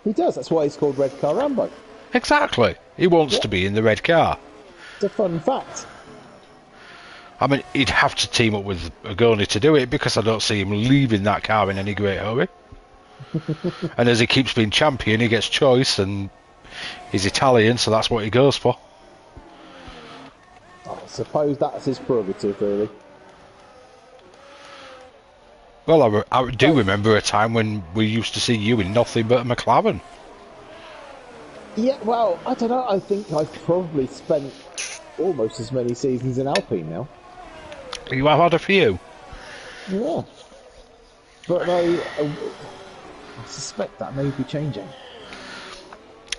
He does, that's why he's called Red Car Rambo. Exactly. He wants to be in the red car. It's a fun fact. I mean, he'd have to team up with Agoni to do it, because I don't see him leaving that car in any great hurry. And as he keeps being champion, he gets choice, and he's Italian, so that's what he goes for. I suppose that's his prerogative, really. Well, I do remember a time when we used to see you in nothing but a McLaren. Yeah, well, I don't know. I think I've probably spent almost as many seasons in Alpine now. You have had a few? Yeah. But I suspect that may be changing.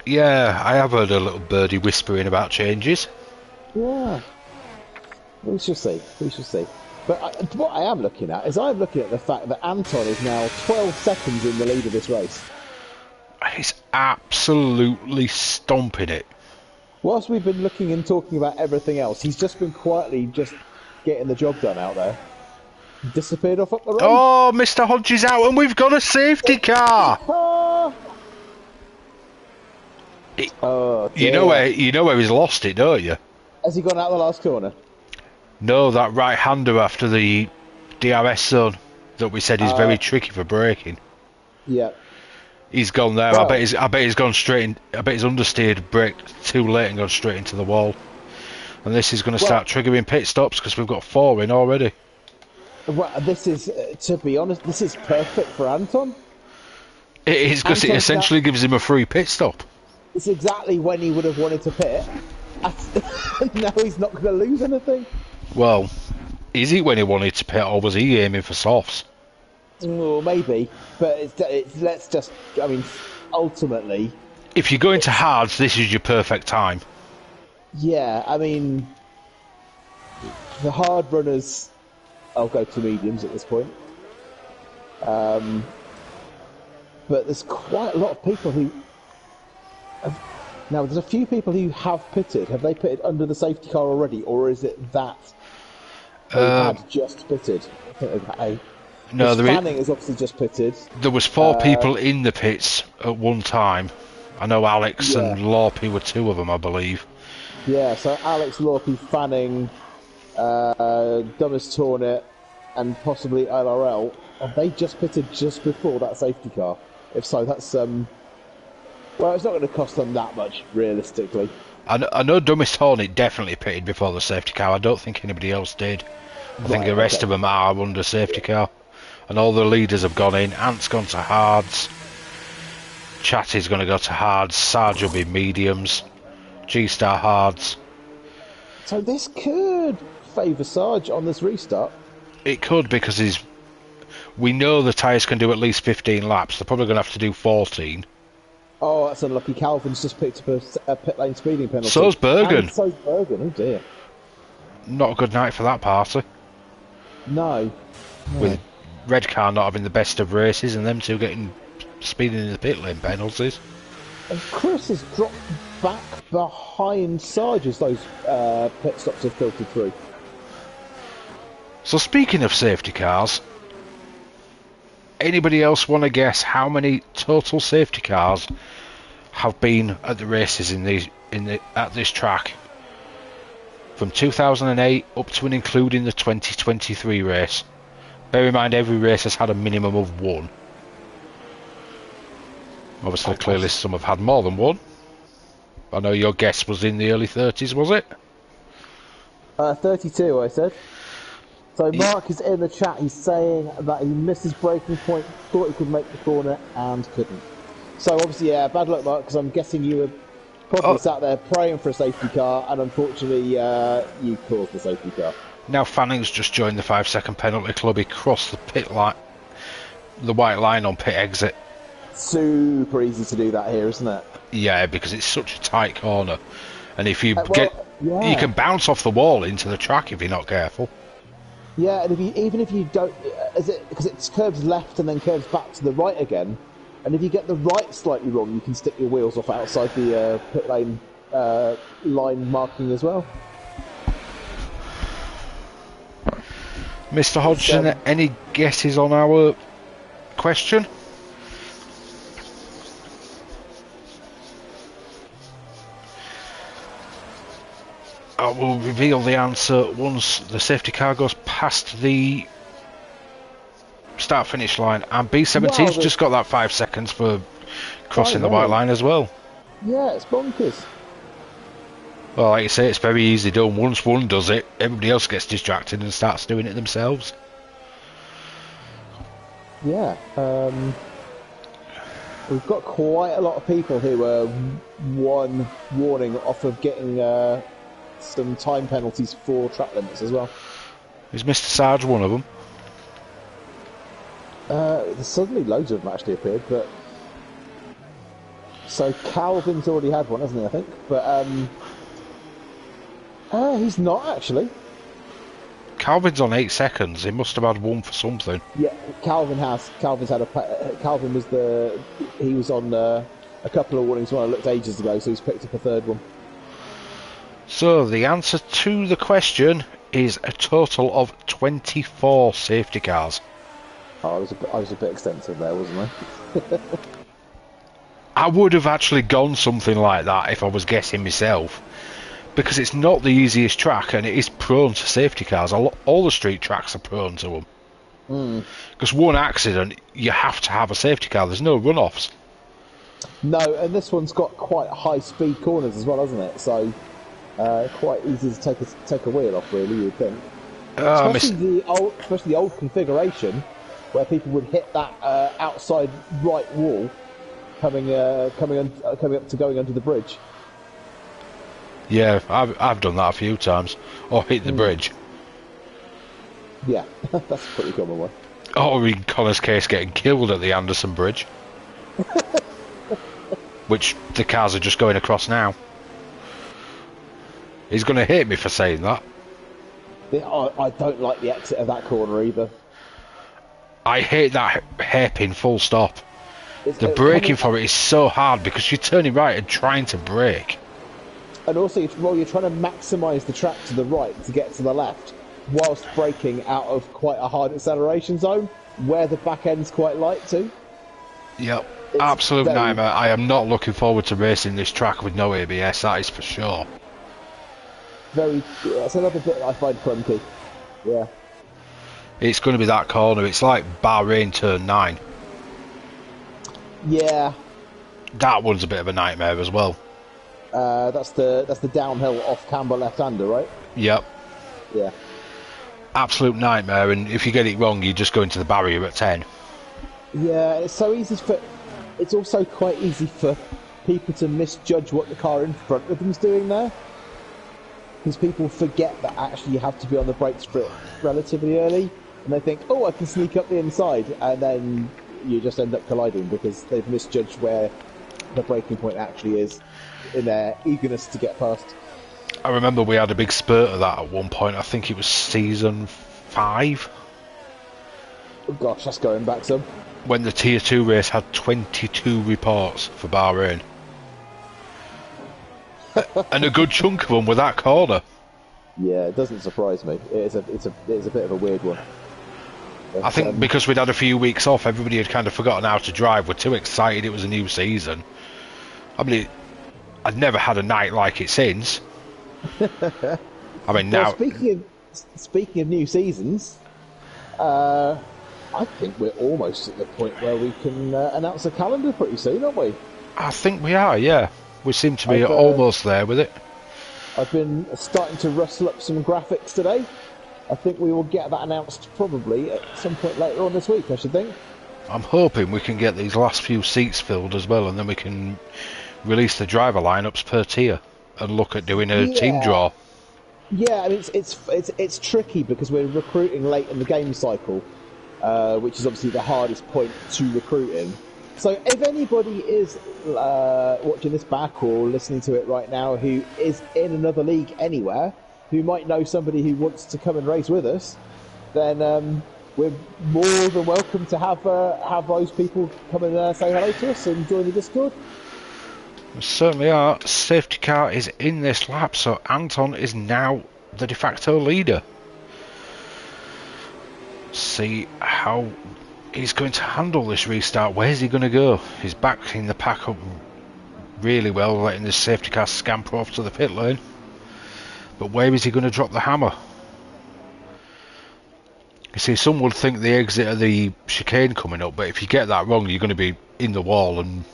Yeah, I have heard a little birdie whispering about changes. Yeah. We shall see. We shall see. But what I am looking at is I'm looking at the fact that Anton is now 12 seconds in the lead of this race. He's absolutely stomping it. Whilst we've been looking and talking about everything else, he's just been quietly just getting the job done out there. Disappeared off up the road. Oh, Mr. Hodge is out, and we've got a safety car. You know where he's lost it, don't you? Has he gone out the last corner? No, that right-hander after the DRS zone that we said is very tricky for braking. Yeah. He's gone there. Well, I bet he's gone straight in. I bet he's understeered, braked too late, and gone straight into the wall. And this is going to start triggering pit stops because we've got 4 in already. Well, this is, to be honest, this is perfect for Anton. It is, because it essentially gives him a free pit stop. It's exactly when he would have wanted to pit. Now he's not going to lose anything. Well, is he when he wanted to pit, or was he aiming for softs? Well, maybe, but let's just, I mean, ultimately... If you're going to hards, this is your perfect time. Yeah, I mean, the hard runners, I'll go to mediums at this point. But there's quite a lot of people who... Now, there's a few people who have pitted. Have they pitted under the safety car already, or is it that they had just pitted? I think no, Fanning has obviously just pitted. There was 4 people in the pits at one time. I know Alex and Lorpy were 2 of them, I believe. Yeah, so Alex, Lorpy, Fanning, Dumbest Hornet, and possibly LRL. Have they just pitted just before that safety car? If so, that's... well, it's not going to cost them that much, realistically. I know Dumbest Hornet definitely pitted before the safety car. I don't think anybody else did. I think the rest of them are under safety car. And all the leaders have gone in. Ant's gone to hards. Chatty's going to go to hards. Sarge will be mediums. G-Star hards. So this could favour Sarge on this restart. It could, because we know the tyres can do at least 15 laps. They're probably going to have to do 14. Oh, that's unlucky. Calvin's just picked up a pit lane speeding penalty. So's Bergen. And so's Bergen. Oh dear. Not a good night for that party. No. With red car not having the best of races and them two getting speeding in the pit lane penalties. And Chris has dropped back behind Sarge as those pit stops have filtered through. So speaking of safety cars, anybody else want to guess how many total safety cars have been at the races at this track from 2008 up to and including the 2023 race? Bear in mind every race has had a minimum of one. Obviously, clearly some have had more than one. I know your guess was in the early 30s, was it? 32, I said. So Mark is in the chat. He's saying that he missed his braking point, thought he could make the corner, and couldn't. So obviously, yeah, bad luck, Mark, because I'm guessing you were probably sat there praying for a safety car, and unfortunately, you caused the safety car. Now Fanning's just joined the 5-second penalty club. He crossed the pit line, the white line on pit exit. Super easy to do that here, isn't it? Yeah, because it's such a tight corner, and if you yeah. you can bounce off the wall into the track if you're not careful. Yeah, and even if you don't, because it curves left and then curves back to the right again, and if you get the right slightly wrong, you can stick your wheels off outside the pit lane line marking as well. Mr. Hodgson, any guesses on our question? I will reveal the answer once the safety car goes past the start-finish line, and B17's just got that 5 seconds for crossing the white line as well. Yeah, it's bonkers. Well, like you say, it's very easy done. Once one does it, everybody else gets distracted and starts doing it themselves. Yeah, we've got quite a lot of people who are one warning off of getting some time penalties for track limits as well. Is Mr. Sarge one of them? There's suddenly loads of them actually appeared, but so Calvin's already had one, hasn't he? I think, but he's not actually. Calvin's on 8 seconds. He must have had one for something. Yeah, Calvin has. Calvin's had Calvin was he was on a couple of warnings when I looked ages ago, so he's picked up a third one. So the answer to the question is a total of 24 safety cars. Oh, I was a bit extensive there, wasn't I? I would have actually gone something like that if I was guessing myself, because it's not the easiest track and it is prone to safety cars. All the street tracks are prone to them. Because one accident, you have to have a safety car. There's no runoffs. No, and this one's got quite high speed corners as well, hasn't it? So quite easy to take a wheel off, really, you'd think. Especially the old configuration, where people would hit that outside right wall, coming up to going under the bridge. Yeah, I've done that a few times, or hit the bridge. Yeah, that's a pretty common one. Or in Connor's case, getting killed at the Anderson Bridge, which the cars are just going across now. He's going to hate me for saying that. I don't like the exit of that corner either. I hate that hairpin full stop. The braking for it is so hard because you're turning right and trying to brake. And also, you're trying to maximise the track to the right to get to the left, whilst braking out of quite a hard acceleration zone, where the back end's quite light too. Yep, absolute nightmare. I am not looking forward to racing this track with no ABS, that is for sure. That's another bit I find clunky. Yeah. It's going to be that corner. It's like Bahrain turn 9. Yeah. That one's a bit of a nightmare as well. That's the downhill off camber left-hander, right? Yep. Yeah. Absolute nightmare, and if you get it wrong, you just go into the barrier at 10. Yeah, it's so easy it's also quite easy for people to misjudge what the car in front of them's doing there. Because people forget that actually you have to be on the brakes for it relatively early, and they think, oh, I can sneak up the inside, and then you just end up colliding because they've misjudged where the breaking point actually is in their eagerness to get past. I remember we had a big spurt of that at one point. I think it was season 5. Oh gosh, that's going back some. When the Tier 2 race had 22 reports for Bahrain. And a good chunk of them were that corner. Yeah, it doesn't surprise me. It's a bit of a weird one. But, I think because we'd had a few weeks off, everybody had kind of forgotten how to drive. We're too excited it was a new season. I mean, I've never had a night like it since. I mean, now... Well, speaking of new seasons, I think we're almost at the point where we can announce a calendar pretty soon, aren't we? I think we are, yeah. We seem to be almost there with it. I've been starting to rustle up some graphics today. I think we will get that announced probably at some point later on this week, I should think. I'm hoping we can get these last few seats filled as well, and then we can release the driver lineups per tier and look at doing a team draw. Yeah, I mean it's tricky because we're recruiting late in the game cycle, which is obviously the hardest point to recruit in. So if anybody is watching this back or listening to it right now who is in another league anywhere, who might know somebody who wants to come and race with us, then we're more than welcome to have those people come and say hello to us and join the Discord. We certainly are. Safety car is in this lap, so Anton is now the de facto leader. See how he's going to handle this restart. Where's he going to go? He's backing the pack up really well, letting the safety car scamper off to the pit lane. But where is he going to drop the hammer? You see, some would think the exit of the chicane coming up, but if you get that wrong, you're going to be in the wall and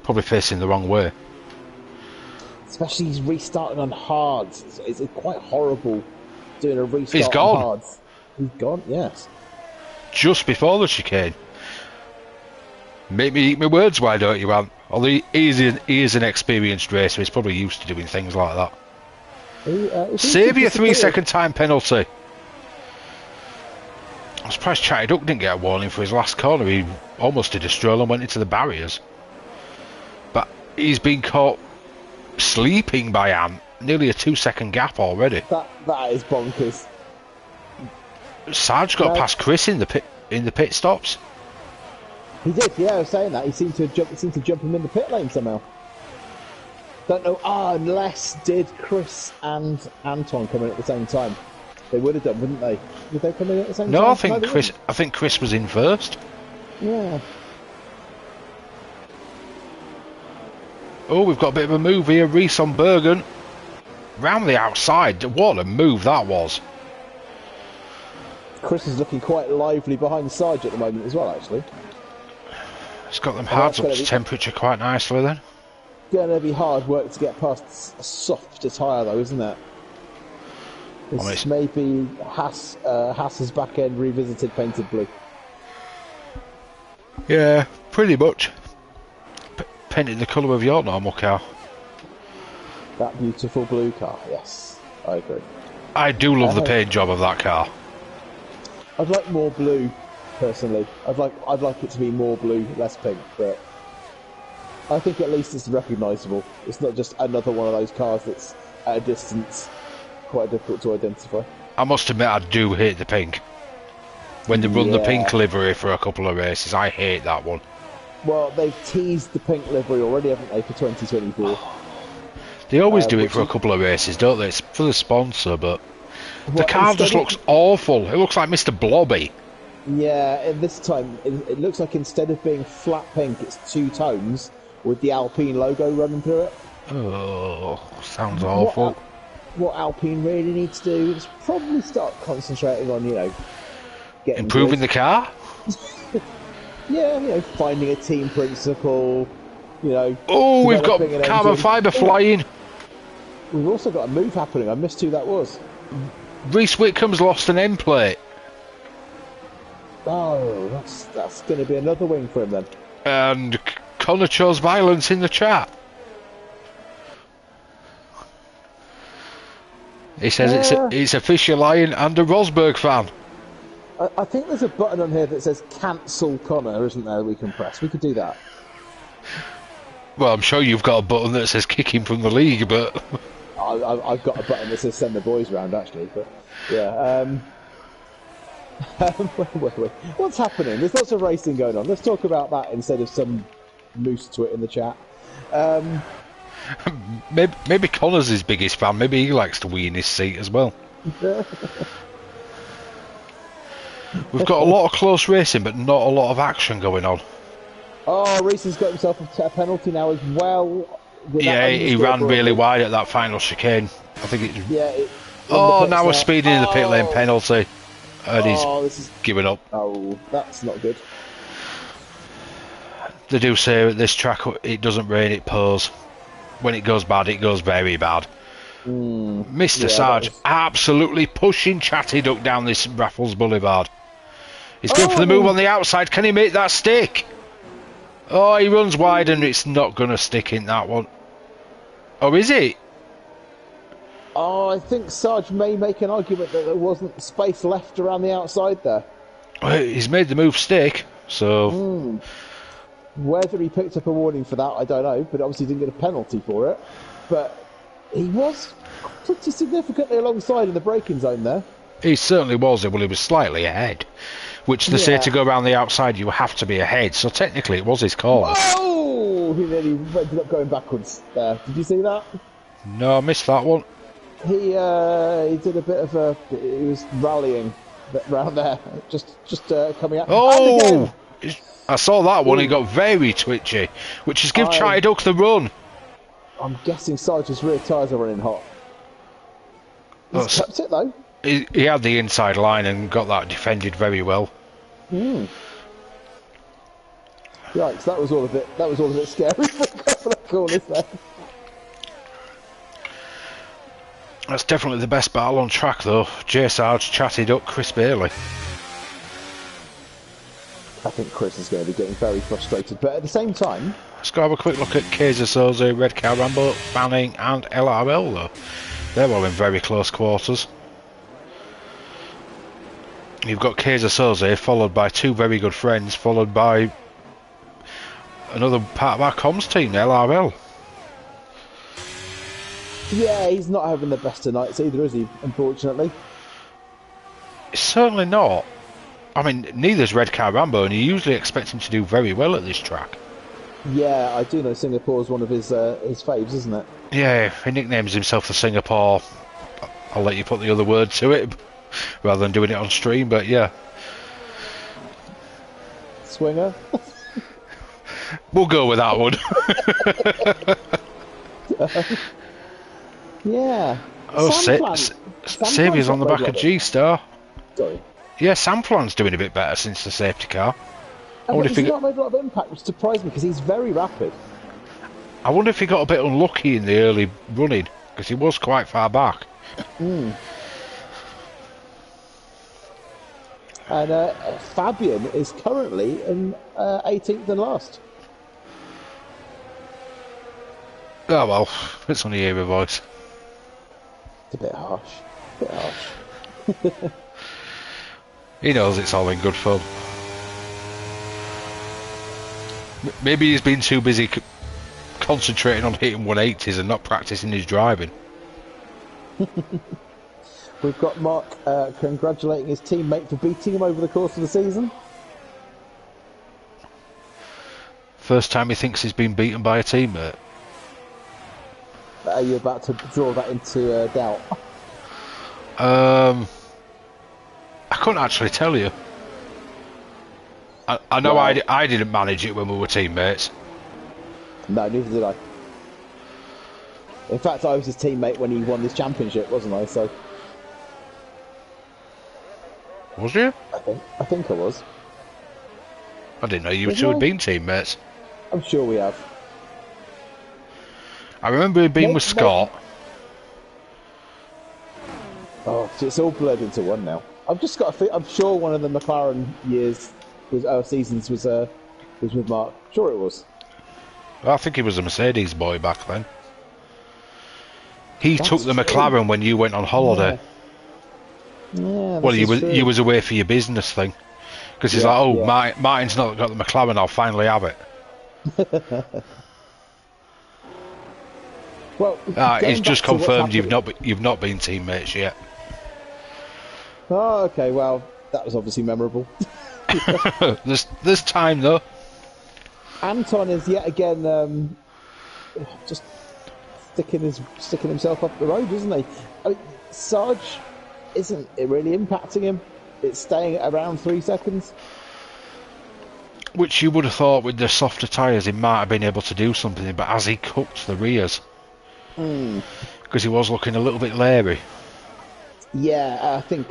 probably facing the wrong way. Especially he's restarting on hards. It's quite horrible doing a restart gone. on hards. He's gone, yes. Just before the chicane. Make me eat my words, why don't you, Ant? Although he is an experienced racer, he's probably used to doing things like that. Save your 3-second time penalty. I'm surprised Chatty Duck didn't get a warning for his last corner. He almost did a stroll and went into the barriers. But he's been caught sleeping by Ant. Nearly a 2-second gap already. That is bonkers. Sarge got past Chris in the pit stops. He did, yeah. I was saying that he seemed to jump him in the pit lane somehow. Don't know. Unless did Chris and Anton come in at the same time? They would have done, wouldn't they? Did they come in at the same time? No, I think Chris was in first. Yeah. Oh, we've got a bit of a move here. Reese on Bergen. Round the outside. What a move that was. Chris is looking quite lively behind Sarge at the moment as well, actually. It's got them hards up to temperature quite nicely then. Going to be hard work to get past a softer tyre though, isn't it? This may be Haas's back end revisited painted blue. Yeah, pretty much. Painted the colour of your normal car. That beautiful blue car, yes, I agree. I do love the paint job of that car. I'd like more blue, personally. I'd like it to be more blue, less pink, but I think at least it's recognisable. It's not just another one of those cars that's at a distance quite difficult to identify. I must admit, I do hate the pink. When they run the pink livery for a couple of races, I hate that one. Well, they've teased the pink livery already, haven't they, for 2024? They always do it for a couple of races, don't they? It's for the sponsor, but the car just looks awful. It looks like Mr. Blobby. Yeah, and this time it looks like instead of being flat pink, it's two tones with the Alpine logo running through it. Oh, sounds awful. What Alpine really needs to do is probably start concentrating on, getting improving the car. Yeah, finding a team principle. Oh, we've got carbon fibre flying. We've also got a move happening. I missed who that was. Reese Whitcomb's lost an end plate. Oh, that's going to be another win for him then. And Connor chose violence in the chat. He says it's a Fisher Lion and a Rosberg fan. I think there's a button on here that says cancel Connor, isn't there, that we can press? We could do that. Well, I'm sure you've got a button that says kick him from the league, but I've got a button that says send the boys round, actually. But yeah, wait. What's happening? There's lots of racing going on. Let's talk about that instead of some moose twit in the chat. maybe Connor's his biggest fan. Maybe he likes to wee in his seat as well. We've got a lot of close racing, but not a lot of action going on. Oh, Reese's got himself a penalty now as well. Yeah, he ran really wide at that final chicane. I think it. Yeah. Now we're speeding in the pit lane penalty, and he's giving up. Oh, that's not good. They do say at this track, it doesn't rain, it pours. When it goes bad, it goes very bad. Mr. Sarge absolutely pushing Chatty Duck down this Raffles Boulevard. He's going for the move on the outside. Can he make that stick? Oh, he runs wide and it's not going to stick in that one. Oh, is it? Oh, I think Sarge may make an argument that there wasn't space left around the outside there. Well, he's made the move stick, so... Whether he picked up a warning for that, I don't know, but obviously didn't get a penalty for it. But he was pretty significantly alongside in the braking zone there. He certainly was. Well, he was slightly ahead, which they say to go around the outside you have to be ahead, so technically it was his call. Oh! He nearly ended up going backwards there. Did you see that? No, I missed that one. He did a bit of he was rallying round there, just coming out. Oh! I saw that one. He got very twitchy, which is give Chatty Duck the run. I'm guessing Sarge's rear tyres are running hot. He's kept it though. He had the inside line and got that defended very well. Yikes! That was all a bit scary for a couple of corners there. That's definitely the best battle on track though. J Sarge, Chatty Duck, Chris Bailey. I think Chris is going to be getting very frustrated, but at the same time... Let's go have a quick look at Kaiser Soze, Red Car Rambo, Fanning and LRL though. They're all in very close quarters. You've got Kaiser Soze followed by two very good friends, followed by another part of our comms team, LRL. Yeah, he's not having the best of nights either, is he, unfortunately? Certainly not. I mean, neither's Red Car Rambo, and you usually expect him to do very well at this track. Yeah, I do know Singapore's one of his faves, isn't it? Yeah, he nicknames himself the Singapore. I'll let you put the other word to it, rather than doing it on stream, but yeah. Swinger? We'll go with that one. Yeah. Oh, Saviour's on the back of G-Star. Sorry. Yeah, Samplan's doing a bit better since the safety car. He's not made a lot of impact, which surprised me because he's very rapid. I wonder if he got a bit unlucky in the early running because he was quite far back. And Fabian is currently in 18th and last. Oh well, it's only hear a voice. It's a bit harsh. He knows it's all in good fun. Maybe he's been too busy concentrating on hitting 180s and not practicing his driving. We've got Mark congratulating his teammate for beating him over the course of the season. First time he thinks he's been beaten by a teammate. Are you about to draw that into doubt? I couldn't actually tell you. I know I didn't manage it when we were teammates. No, neither did I. In fact, I was his teammate when he won this championship, wasn't I? So. Was you? I think I was. I didn't know you two had been teammates. I'm sure we have. I remember being with Scott. Oh, it's all blurred into one now. I've just got I'm sure one of the McLaren seasons was with Mark. Sure it was. I think he was a Mercedes boy back then. He took the McLaren when you went on holiday. Yeah, well, you was away for your business thing. Because he's like, Martin's not got the McLaren, I'll finally have it. Well, He's just confirmed you've happened... not been teammates yet. Oh, okay. Well, that was obviously memorable. there's time though. Anton is yet again just sticking himself up the road, isn't he? I mean, Sarge isn't it really impacting him? It's staying at around 3 seconds. Which you would have thought with the softer tyres he might have been able to do something, but as he cooked the rears, because he was looking a little bit leery. Yeah, I think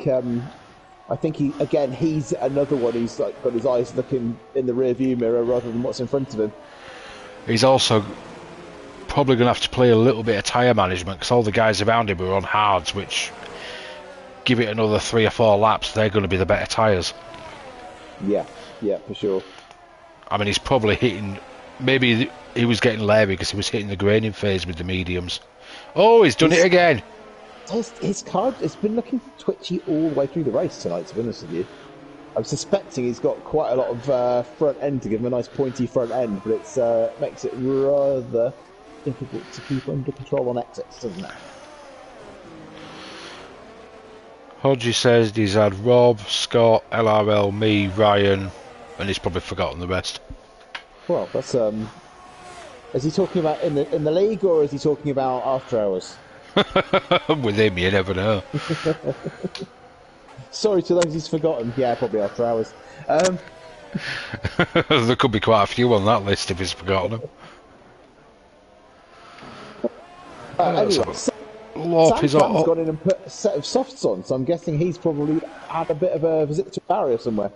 he's another one who's like got his eyes looking in the rear view mirror rather than what's in front of him. He's also probably going to have to play a little bit of tyre management because all the guys around him are on hards, which give it another 3 or 4 laps, they're going to be the better tyres. Yeah, for sure. I mean, he's probably hitting... Maybe he was getting leery because he was hitting the graining phase with the mediums. Oh, he's done it again! His car has been looking twitchy all the way through the race tonight, to be honest with you. I'm suspecting he's got quite a lot of front end to give him a nice pointy front end, but it makes it rather difficult to keep under control on exits, doesn't it? Hodgie says he's had Rob, Scott, LRL, me, Ryan, and he's probably forgotten the rest. Well, that's is he talking about in the league or is he talking about after hours? With him, you never know. Sorry to those he's forgotten. Yeah, probably after hours. There could be quite a few on that list if he's forgotten them. Anyway, Sam's gone in and put a set of softs on, so I'm guessing he's probably had a bit of a visit to a barrier somewhere.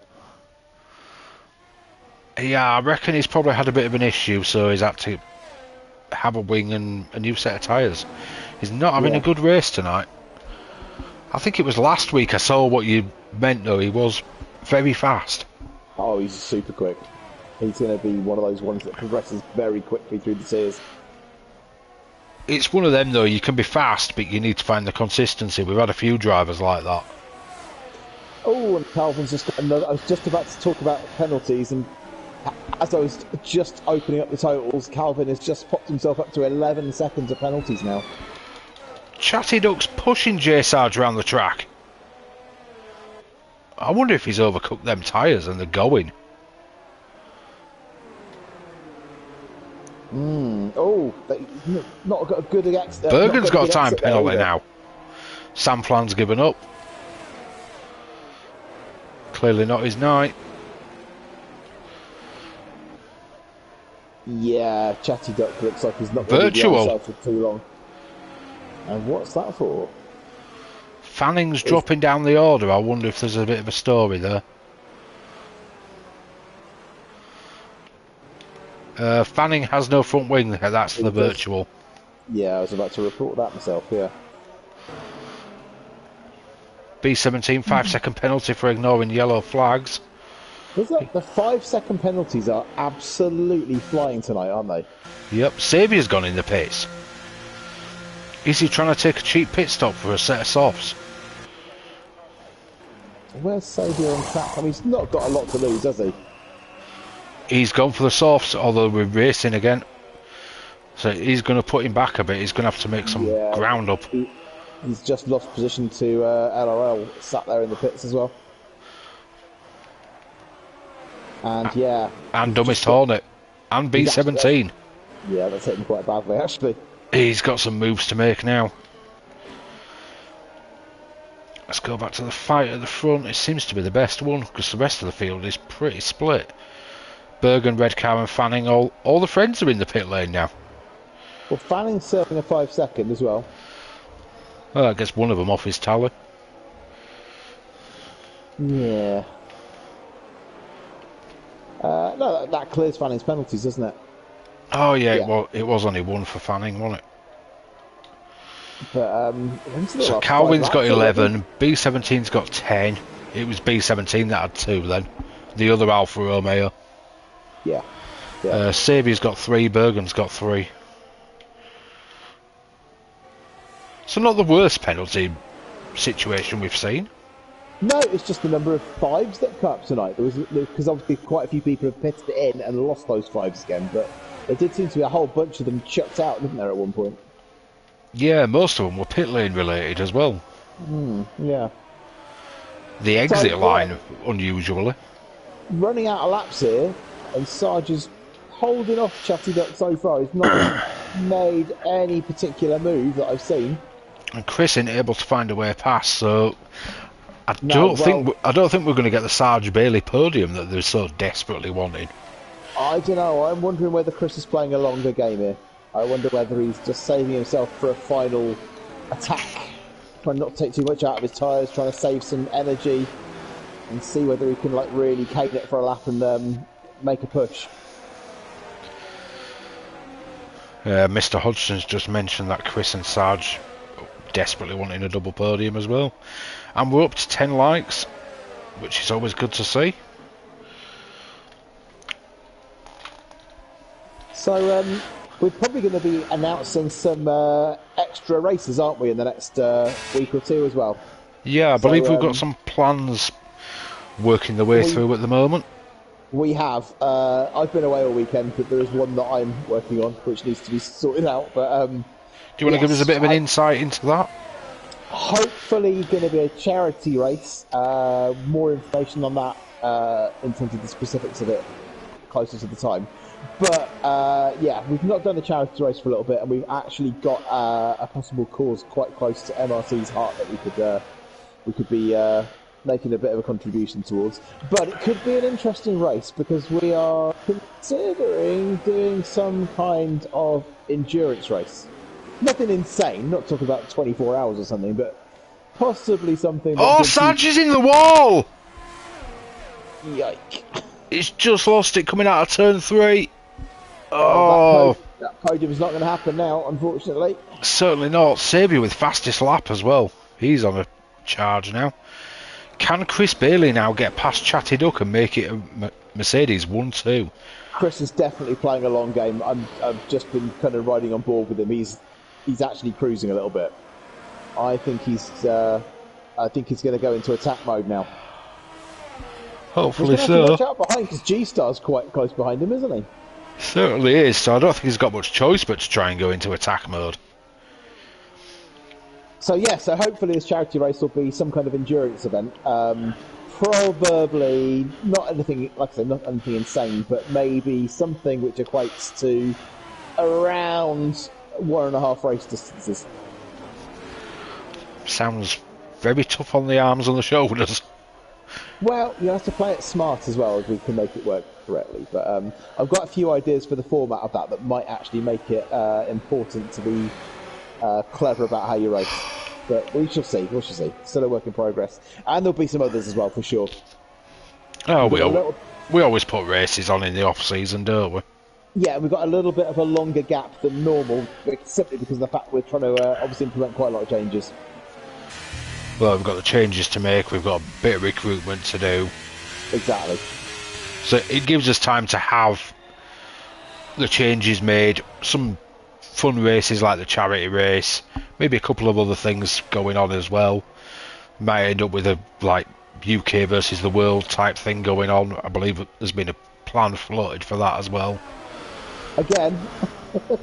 Yeah, I reckon he's probably had a bit of an issue, so he's had to have a wing and a new set of tyres. He's not having a good race tonight. I think it was last week I saw what you meant though, he was very fast. Oh, he's super quick. He's going to be one of those ones that progresses very quickly through the tiers. It's one of them though, you can be fast but you need to find the consistency. We've had a few drivers like that. Oh, and Calvin's just got another... I was just about to talk about penalties, and as I was just opening up the totals, Calvin has just popped himself up to 11 seconds of penalties now. Chatty Duck's pushing J Sarge around the track. I wonder if he's overcooked them tyres and they're going. Oh, not got a good accident. Bergen's got a time penalty now. Samplan's given up. Clearly not his night. Yeah, Chatty Duck looks like he's not going to be outside for too long. And what's that for? Fanning's dropping down the order. I wonder if there's a bit of a story there. Fanning has no front wing. That's the virtual. Yeah, I was about to report that myself, yeah. B17, 5-second penalty for ignoring yellow flags. The 5-second penalties are absolutely flying tonight, aren't they? Yep, Saviour's gone in the pits. Is he trying to take a cheap pit stop for a set of softs? Where's Saviour on track? I mean, he's not got a lot to lose, has he? He's gone for the softs, although we're racing again. So he's going to put him back a bit. He's going to have to make some ground up. He's just lost position to LRL, sat there in the pits as well. And yeah. And Dumbest Hornet. And B17. Yeah, that's hit him quite badly, actually. He's got some moves to make now. Let's go back to the fight at the front. It seems to be the best one, because the rest of the field is pretty split. Bergen, Redcar and Fanning, all the friends are in the pit lane now. Well, Fanning's serving a 5-second as well. Well, I guess one of them off his tally. Yeah. No, that clears Fanning's penalties, doesn't it? Oh yeah. Well, it was only one for Fanning, wasn't it? But so Calvin's got 11, B17's got 10. It was B17 that had 2 then. The other Alfa Romeo. Yeah. Saviour's got 3, Bergen's got 3. So not the worst penalty situation we've seen. No, it's just the number of 5s that come up tonight. Because obviously quite a few people have pitted it in and lost those 5s again, but there did seem to be a whole bunch of them chucked out, didn't there, at one point? Yeah, most of them were pit lane related as well. Yeah. The exit line, unusually. Running out of laps here, and Sarge is holding off Chatty Duck so far. He's not made any particular move that I've seen. And Chris ain't able to find a way past, so I don't think we're going to get the Sarge Bailey podium that they're so desperately wanting. I don't know. I'm wondering whether Chris is playing a longer game here. I wonder whether he's just saving himself for a final attack, trying not to take too much out of his tyres, trying to save some energy, and see whether he can like really cane it for a lap and make a push. Mr. Hodgson's just mentioned that Chris and Sarge desperately wanting a double podium as well, and we're up to 10 likes, which is always good to see. So we're probably going to be announcing some extra races, aren't we, in the next week or two as well? Yeah, I believe we've got some plans working their way through at the moment. We have. I've been away all weekend, but there is one that I'm working on, which needs to be sorted out. But do you want to give us a bit of an insight into that? Hopefully, going to be a charity race. More information on that in terms of the specifics of it closer to the time. But yeah, we've not done a charity race for a little bit, and we've actually got a possible cause quite close to MRC's heart that we could be making a bit of a contribution towards. But it could be an interesting race because we are considering doing some kind of endurance race. Nothing insane, not talking about 24 hours or something, but possibly something... Oh, Sanchez in the wall! Yike. He's just lost it coming out of turn 3. Oh, that podium's not going to happen now, unfortunately. Certainly not. Sabia with fastest lap as well. He's on a charge now. Can Chris Bailey now get past Chatty Duck and make it a Mercedes 1-2? Chris is definitely playing a long game. I've just been kind of riding on board with him. He's actually cruising a little bit. I think he's going to go into attack mode now. Hopefully so. Watch out behind because G-Star's quite close behind him, isn't he? Certainly is. So I don't think he's got much choice but to try and go into attack mode. So yeah, so hopefully this charity race will be some kind of endurance event. Probably not anything, like I said, not anything insane, but maybe something which equates to around 1.5 race distances. Sounds very tough on the arms and the shoulders. Well, you have to play it smart as well as we can make it work correctly. But I've got a few ideas for the format of that might actually make it important to be clever about how you race. But we shall see. Still a work in progress. And there'll be some others as well, for sure. Oh, we always put races on in the off-season, don't we? Yeah, we've got a little bit of a longer gap than normal, simply because of the fact we're trying to obviously implement quite a lot of changes. Well, we've got the changes to make, we've got a bit of recruitment to do. Exactly. So it gives us time to have the changes made, some fun races like the charity race, maybe a couple of other things going on as well. Might end up with a UK versus the world type thing going on. I believe there's been a plan floated for that as well. Again, it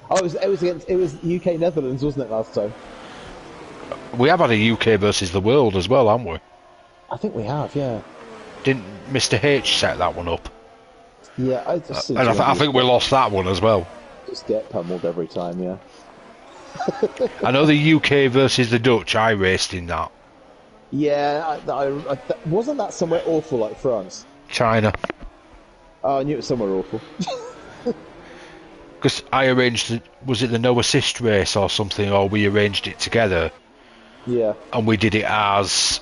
was UK Netherlands, wasn't it, last time? We have had a UK versus the world as well, haven't we? I think we have, yeah. Didn't Mr H set that one up? Yeah, I just. And I think we lost that one as well. Just get pummeled every time, yeah. I know the UK versus the Dutch. I raced in that. Yeah, wasn't that somewhere awful like France? China. Oh, I knew it was somewhere awful. Because I arranged, was it the no assist race or something, or we arranged it together? Yeah. And we did it as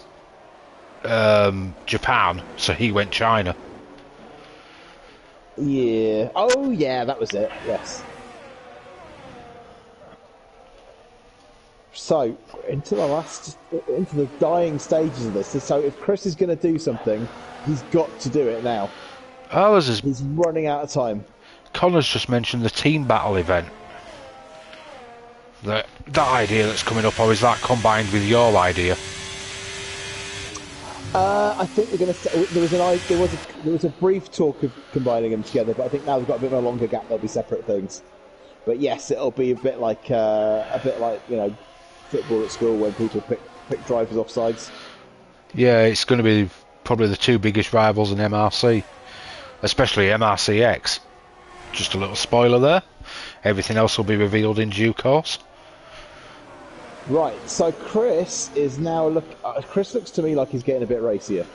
Japan, so he went China. Yeah. Oh, yeah, that was it. Yes. So into the dying stages of this. So if Chris is going to do something, he's got to do it now. Oh, he's running out of time. Connor's just mentioned the team battle event. That idea that's coming up, or is that combined with your idea? I think we're going to. There was a brief talk of combining them together, but I think now we've got a bit of a longer gap. They'll be separate things. But yes, it'll be a bit like football at school when people pick drivers off sides. Yeah, it's going to be probably the two biggest rivals in MRC, especially MRCX. Just a little spoiler there. Everything else will be revealed in due course. Right, so Chris is now Chris looks to me like he's getting a bit racier.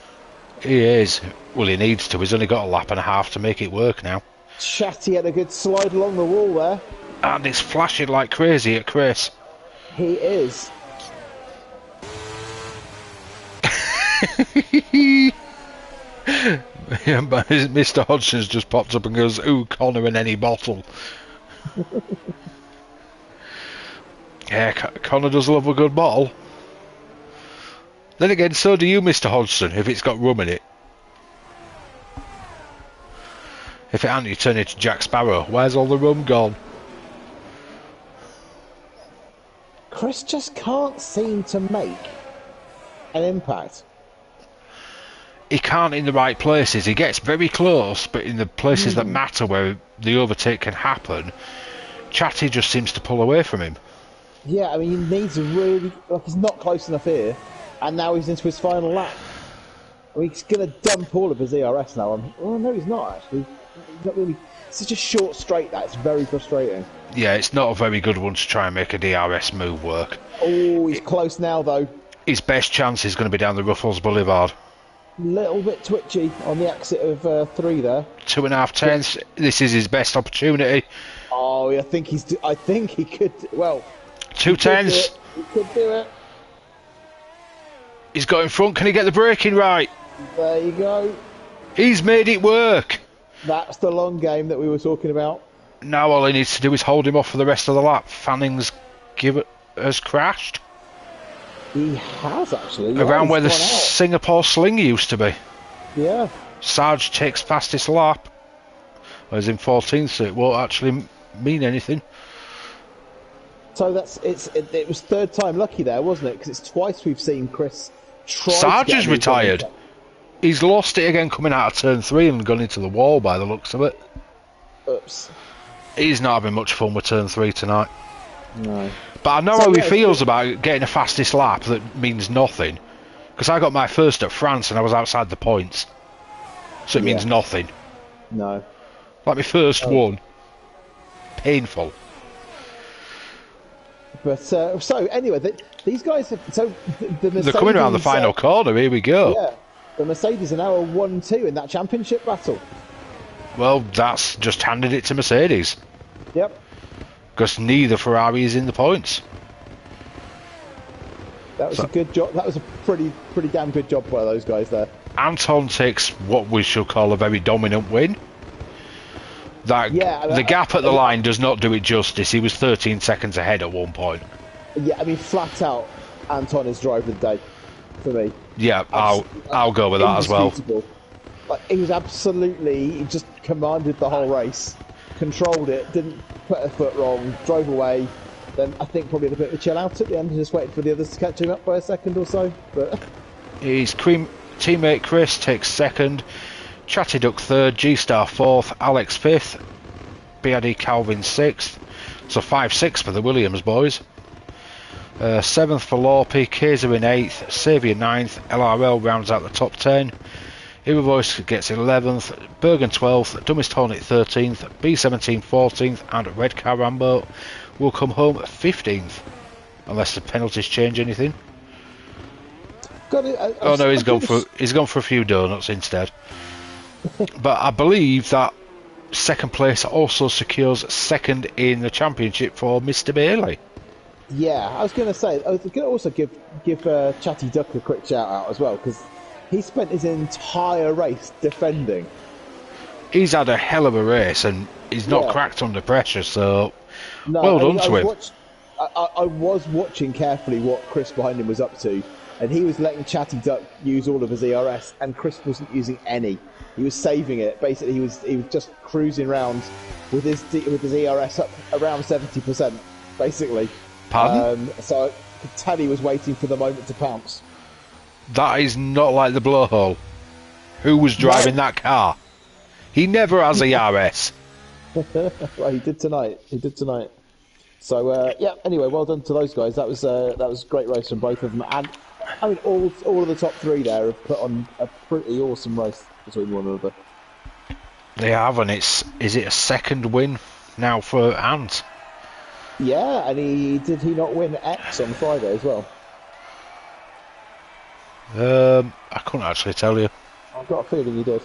He is. Well, he needs to. He's only got a lap and a half to make it work now. Chatty had a good slide along the wall there. And it's flashing like crazy at Chris. He is. Yeah, but Mr. Hodgson's just popped up and goes, "Ooh, Connor and any bottle." Yeah, Connor does love a good bottle. Then again, so do you, Mr. Hodgson, if it's got rum in it. If it hasn't, you turn into Jack Sparrow. Where's all the rum gone? Chris just can't seem to make an impact. He can't in the right places. He gets very close, but in the places that matter where the overtake can happen, Chatty just seems to pull away from him. Yeah, I mean, he needs a really... he's not close enough here, and now he's into his final lap. I mean, he's going to dump all of his ERS now. Oh, no, he's not, actually. He's not really... It's such a short straight, that. It's very frustrating. Yeah, it's not a very good one to try and make a DRS move work. Oh, he's close now, though. His best chance is going to be down the Ruffles Boulevard. Little bit twitchy on the exit of 3 there. 2.5 tenths. This is his best opportunity. Oh, I think he could... Well... 2 tenths. He could do it. He's got in front. Can he get the braking right? There you go. He's made it work. That's the long game that we were talking about. Now all he needs to do is hold him off for the rest of the lap. Fanning's has crashed. He has, actually. Around where the Singapore Sling used to be. Yeah. Sarge takes fastest lap. Well, he's in 14th, so it won't actually mean anything. So it was third time lucky there, wasn't it? Because it's twice we've seen Chris try. Sarge is retired. He's lost it again coming out of turn 3 and gone into the wall by the looks of it. Oops. He's not having much fun with turn 3 tonight. No. But I know how he feels about getting a fastest lap that means nothing. Because I got my first at France and I was outside the points. So it means nothing. No. Like my first one. Painful. But so anyway, these guys have the Mercedes, they're coming around the final corner. Here we go. Yeah, the Mercedes are now a 1-2 in that championship battle. Well, that's just handed it to Mercedes. Yep. Because neither Ferrari is in the points. That was a good job. That was a pretty damn good job by those guys there. Anton takes what we should call a very dominant win. The gap at the line does not do it justice. He was 13 seconds ahead at one point. Yeah, I mean, flat out, Anton is driver of the day for me. Yeah, I'll go with that as well. Like, he was he just commanded the whole race, controlled it, didn't put a foot wrong, drove away. Then I think probably had a bit of a chill out at the end and just waited for the others to catch him up by a second or so. But his teammate Chris takes second. Chatty Duck third, G-Star fourth, Alex fifth, BID Calvin sixth. So 5-6 for the Williams boys. Seventh for Lorpy, Kaiser in eighth, Saviour ninth, LRL rounds out the top 10. Ibervoice gets 11th, Bergen 12th, Dummist Hornet 13th, B17 14th, and Red Car Rambo will come home 15th. Unless the penalties change anything. Oh no, he's gone for a few donuts instead. But I believe that second place also secures second in the championship for Mr. Bailey. Yeah, I was going to say, I was going to also give Chatty Duck a quick shout out as well, because he spent his entire race defending. He's had a hell of a race and he's not cracked under pressure, so well done to him. I was watching carefully what Chris behind him was up to, and he was letting Chatty Duck use all of his ERS, and Chris wasn't using any. He was saving it. Basically, he was just cruising around with his ERS up around 70%, basically. Pardon? So Teddy was waiting for the moment to pounce. That is not like the blowhole. Who was driving that car? He never has ERS. Well, he did tonight. He did tonight. So yeah. Anyway, well done to those guys. That was a great race from both of them, and I mean all of the top three there have put on a pretty awesome race between one another. They have, and is it a second win now for Ant? Yeah, and did he not win X on Friday as well? I couldn't actually tell you. I've got a feeling he did.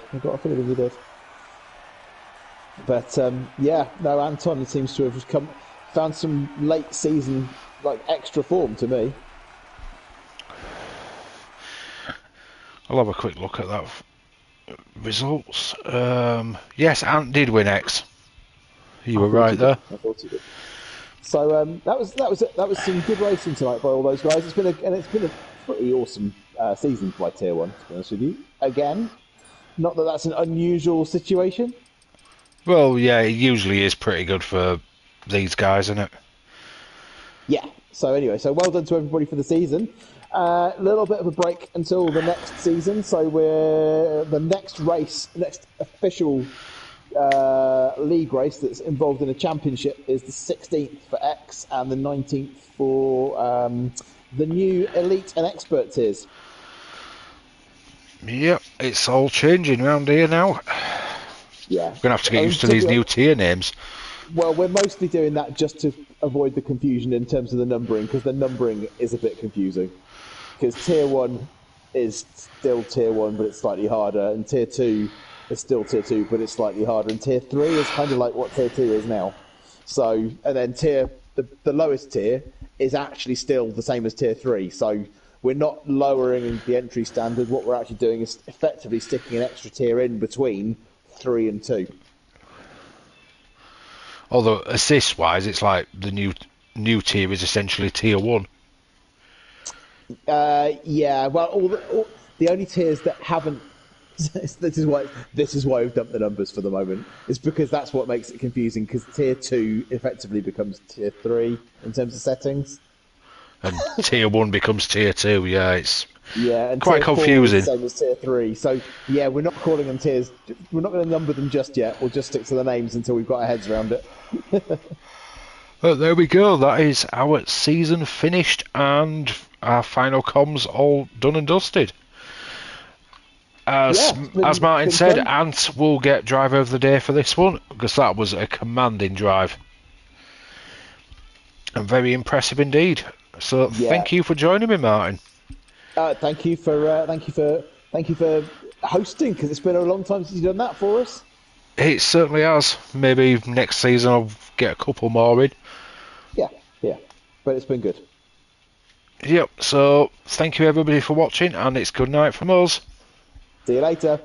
But yeah, no, Anton seems to have found some late season extra form to me. I'll have a quick look at that results. Yes, Ant did win X. You were right there. I thought he did. So that was some good racing tonight by all those guys. It's been a pretty awesome season by Tier 1, to be honest with you. Again, not that that's an unusual situation. Well, yeah, it usually is pretty good for these guys, isn't it? Yeah. So anyway, well done to everybody for the season. A little bit of a break until the next season. So the next official league race that's involved in a championship is the 16th for X and the 19th for the new elite and expert tiers. Yep, it's all changing around here now. Yeah, we're gonna have to get used to these new tier names. Well, we're mostly doing that just to avoid the confusion in terms of the numbering, because the numbering is a bit confusing. Because Tier 1 is still Tier 1, but it's slightly harder, and Tier 2 is still Tier 2, but it's slightly harder, and Tier 3 is kind of like what Tier 2 is now. So, and then the lowest tier is actually still the same as Tier 3, so we're not lowering the entry standard. What we're actually doing is effectively sticking an extra tier in between 3 and 2. Although assist-wise, it's like the new tier is essentially Tier 1. Yeah. Well, the only tiers that haven't. This is why we've dumped the numbers for the moment. Is because that's what makes it confusing. Because Tier 2 effectively becomes Tier 3 in terms of settings, and Tier 1 becomes Tier 2. Yeah, it's and quite tier confusing. 4 is the same as Tier 3. So yeah, we're not calling them tiers. We're not going to number them just yet. We'll just stick to the names until we've got our heads around it. Well, there we go. That is our season finished and our final comms all done and dusted. As Martin said, fun. Ant will get driver of the day for this one, because that was a commanding drive and very impressive indeed. So thank you for joining me, Martin. Thank you for hosting, because it's been a long time since you've done that for us. It certainly has. Maybe next season I'll get a couple more in. Yeah, but it's been good. Yep, so thank you everybody for watching, and it's good night from us. See you later.